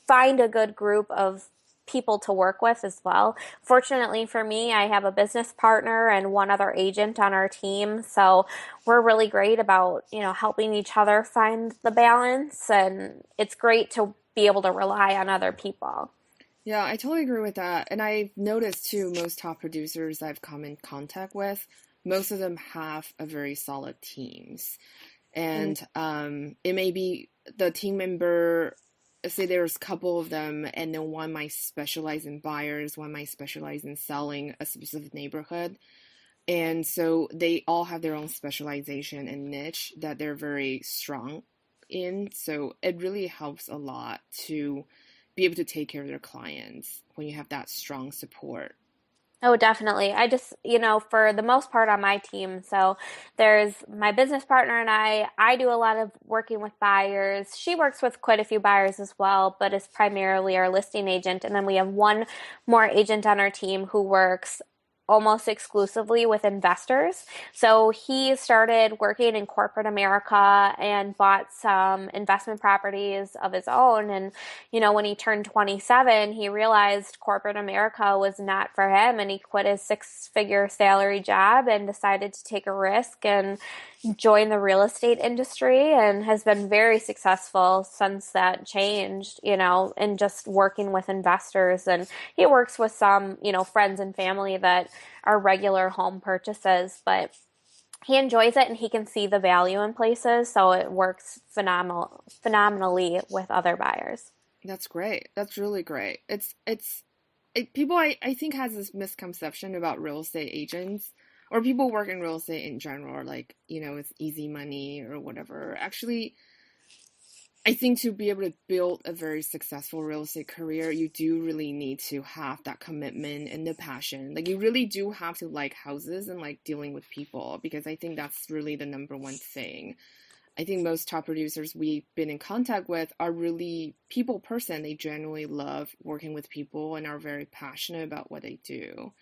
find a good group of people to work with as well. Fortunately for me, I have a business partner and one other agent on our team, so we're really great about, helping each other find the balance, and it's great to be able to rely on other people. Yeah, I totally agree with that. And I've noticed too, most top producers I've come in contact with, most of them have a very solid teams. Mm. And it may be the team member, say there's a couple of them, and then one might specialize in buyers, one might specialize in selling a specific neighborhood. And so they all have their own specialization and niche that they're very strong in. So it really helps a lot to be able to take care of their clients when you have that strong support. Oh, definitely. I just, for the most part on my team, so there's my business partner and I do a lot of working with buyers. She works with quite a few buyers as well, but is primarily our listing agent. And then we have one more agent on our team who works almost exclusively with investors. So he started working in corporate America and bought some investment properties of his own. And, when he turned 27, he realized corporate America was not for him, and he quit his six-figure salary job and decided to take a risk and join the real estate industry, and has been very successful since that changed, in just working with investors. And he works with some, friends and family that are regular home purchases, but he enjoys it and he can see the value in places, so it works phenomenally with other buyers. That's great. That's really great. People I think has this misconception about real estate agents or people work in real estate in general, like, it's easy money or whatever. Actually, I think to be able to build a very successful real estate career, you do really need to have that commitment and the passion. Like, you really do have to like houses and like dealing with people, because I think that's really the number one thing. I think most top producers we've been in contact with are really people person. They generally love working with people and are very passionate about what they do.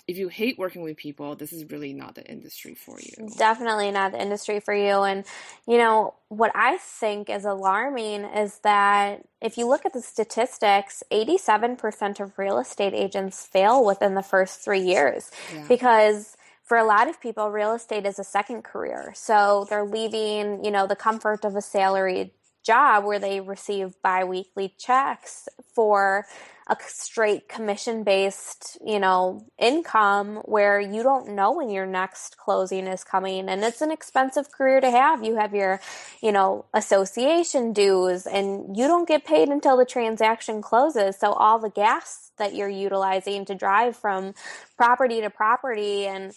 If you hate working with people, this is really not the industry for you. Definitely not the industry for you. And, what I think is alarming is that if you look at the statistics, 87% of real estate agents fail within the first 3 years, Yeah. because for a lot of people, real estate is a second career. So they're leaving, the comfort of a salaried job where they receive biweekly checks for a straight commission based, income, where you don't know when your next closing is coming. And it's an expensive career to have. You have your, association dues, and you don't get paid until the transaction closes. So all the gas that you're utilizing to drive from property to property, and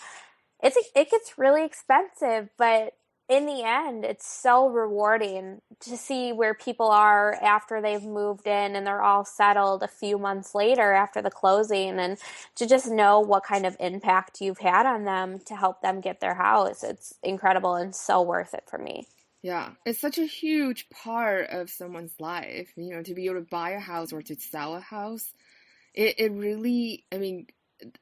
it gets really expensive, but in the end, it's so rewarding to see where people are after they've moved in and they're all settled a few months later after the closing, and to just know what kind of impact you've had on them to help them get their house. It's incredible and so worth it for me. Yeah, it's such a huge part of someone's life, to be able to buy a house or to sell a house. It really, I mean,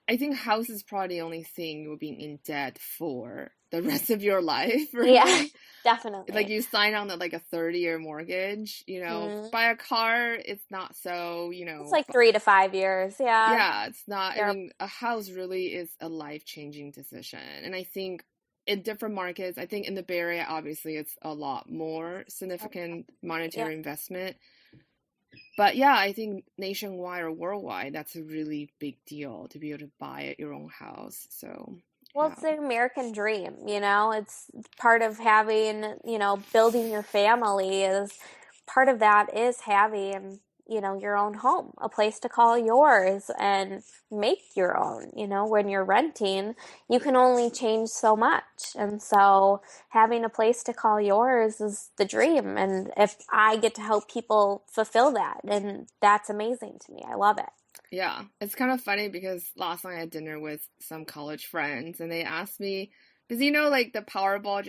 I think house is probably the only thing you'll be in debt for the rest of your life, Yeah, right? Like definitely. you sign on like a 30-year mortgage, Mm. buy a car, it's not so, It's like 3 to 5 years. Yeah. yeah, it's not, I Yep. mean, a house really is a life-changing decision. And I think in different markets, I think in the Bay Area, obviously it's a lot more significant Yeah. monetary investment. But yeah, I think nationwide or worldwide, that's a really big deal to be able to buy your own house. So, Well, yeah. it's the American dream, It's part of having, building your family is part of that is having, your own home, a place to call yours and make your own. When you're renting, you can only change so much. And so having a place to call yours is the dream. And if I get to help people fulfill that, then that's amazing to me. I love it. Yeah, it's kind of funny because last night I had dinner with some college friends and they asked me, because like the Powerball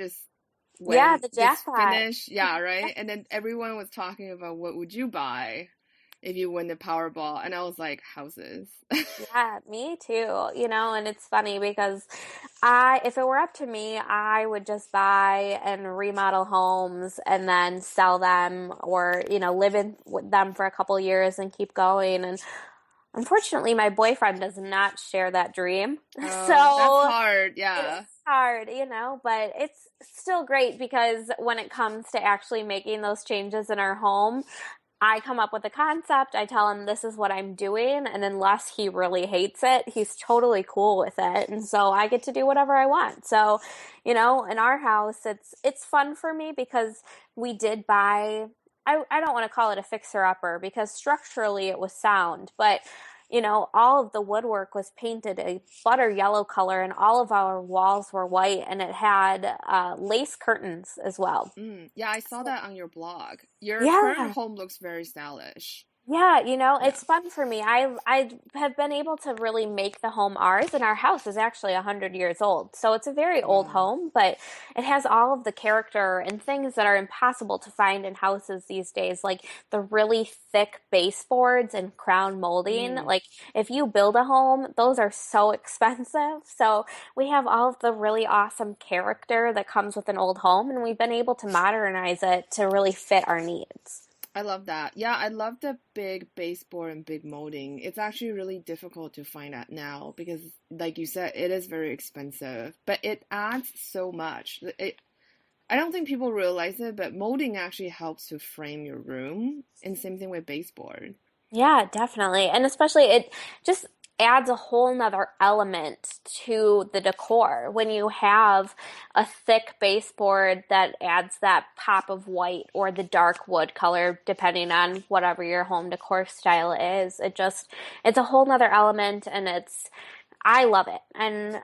Yeah, the just jackpot. finished, yeah, right? And then everyone was talking about what would you buy? if you win the Powerball. And I was like, houses. Yeah, me too. And it's funny because if it were up to me, I would just buy and remodel homes and then sell them or, live in with them for a couple years and keep going. And unfortunately, my boyfriend does not share that dream. Oh, that's So hard. it's Yeah. hard, but it's still great because when it comes to actually making those changes in our home, I come up with a concept, I tell him this is what I'm doing, and unless he really hates it, he's totally cool with it. And so I get to do whatever I want. So, in our house, it's fun for me because we did buy I don't want to call it a fixer-upper because structurally it was sound, but all of the woodwork was painted a butter yellow color and all of our walls were white and it had lace curtains as well. Yeah, I saw that on your blog. Your current Yeah. home looks very stylish. Yeah, Yeah. it's fun for me. I have been able to really make the home ours, and our house is actually 100 years old. So it's a very old Wow. home, but it has all of the character and things that are impossible to find in houses these days, like the really thick baseboards and crown molding. Mm, Like if you build a home, those are so expensive. So we have all of the really awesome character that comes with an old home, and we've been able to modernize it to really fit our needs. I love that. Yeah, I love the big baseboard and big molding. It's actually really difficult to find that now because, like you said, it is very expensive, but it adds so much. I don't think people realize it, but molding actually helps to frame your room, and same thing with baseboard. Yeah, definitely. And especially it just adds a whole nother element to the decor when you have a thick baseboard that adds that pop of white or the dark wood color, depending on whatever your home decor style is. It's a whole nother element and I love it. And,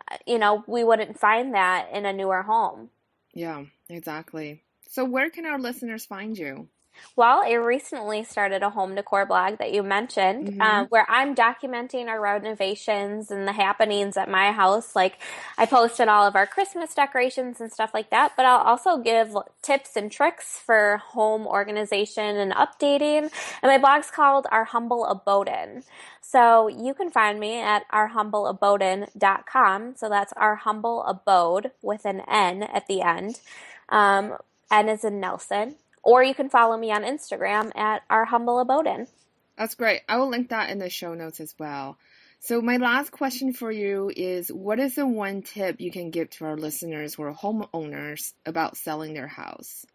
we wouldn't find that in a newer home. Yeah, exactly. So where can our listeners find you? Well, I recently started a home decor blog that you mentioned, Mm-hmm. where I'm documenting our renovations and the happenings at my house. Like, I posted all of our Christmas decorations and stuff like that, but I'll also give tips and tricks for home organization and updating. And my blog's called Our Humble Abodin. So you can find me at ourhumbleabodin.com. So that's Our Humble Abode with an N at the end. N is in Nelson. Or you can follow me on Instagram at Our Humble Abodin. That's great. I will link that in the show notes as well. So my last question for you is, what is the one tip you can give to our listeners who are homeowners about selling their house?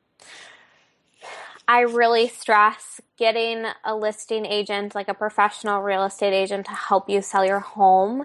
I really stress getting a listing agent, like a professional real estate agent, to help you sell your home.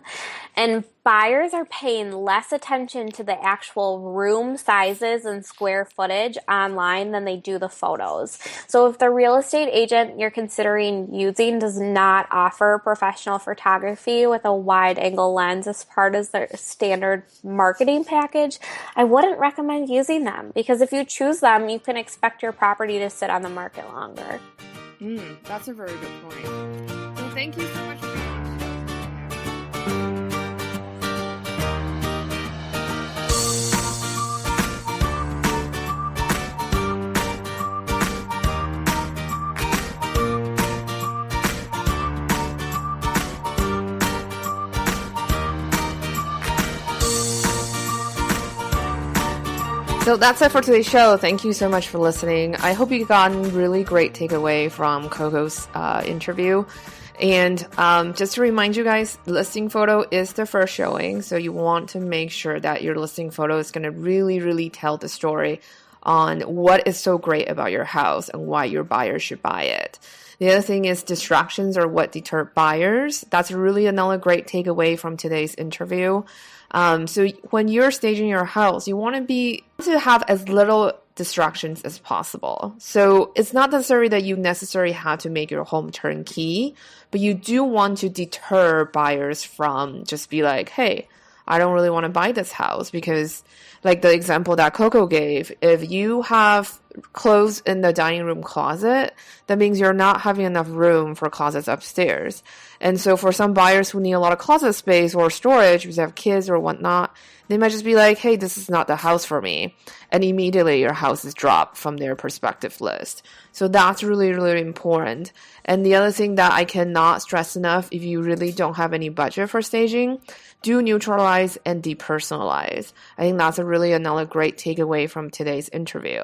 And buyers are paying less attention to the actual room sizes and square footage online than they do the photos. So if the real estate agent you're considering using does not offer professional photography with a wide angle lens as part of their standard marketing package, I wouldn't recommend using them because if you choose them, you can expect your property to sit on the market longer. That's a very good point. Well, thank you so much for So that's it for today's show. Thank you so much for listening. I hope you got a really great takeaway from Coco's interview. And just to remind you guys, listing photo is the first showing. So you want to make sure that your listing photo is going to really, really tell the story on what is so great about your house and why your buyers should buy it. The other thing is distractions are what deter buyers. That's really another great takeaway from today's interview. So when you're staging your house, you want to have as little distractions as possible. So it's not necessary that you necessarily have to make your home turnkey, but you do want to deter buyers from just be like, hey, I don't really want to buy this house because like the example that Coco gave, if you have clothes in the dining room closet, that means you're not having enough room for closets upstairs. And so for some buyers who need a lot of closet space or storage because they have kids or whatnot, they might just be like, hey, this is not the house for me. And immediately your house is dropped from their perspective list. So that's really, really important. And the other thing that I cannot stress enough, if you really don't have any budget for staging, do neutralize and depersonalize. I think that's another great takeaway from today's interview.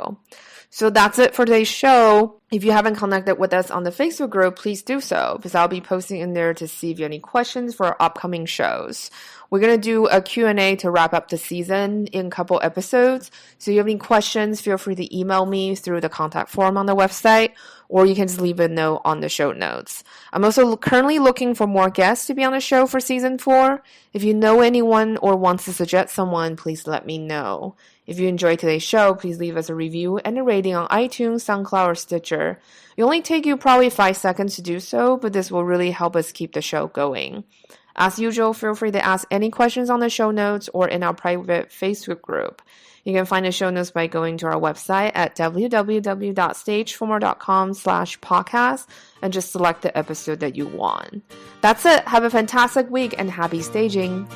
So that's it for today's show. If you haven't connected with us on the Facebook group, please do so, because I'll be posting in there to see if you have any questions for our upcoming shows. We're going to do a Q&A to wrap up the season in a couple episodes. So if you have any questions, feel free to email me through the contact form on the website, or you can just leave a note on the show notes. I'm also currently looking for more guests to be on the show for season 4. If you know anyone or want to suggest someone, please let me know. If you enjoyed today's show, please leave us a review and a rating on iTunes, SoundCloud, or Stitcher. It only take you probably 5 seconds to do so, but this will really help us keep the show going. As usual, feel free to ask any questions on the show notes or in our private Facebook group. You can find the show notes by going to our website at www.stageformore.com/podcast and just select the episode that you want. That's it. Have a fantastic week and happy staging.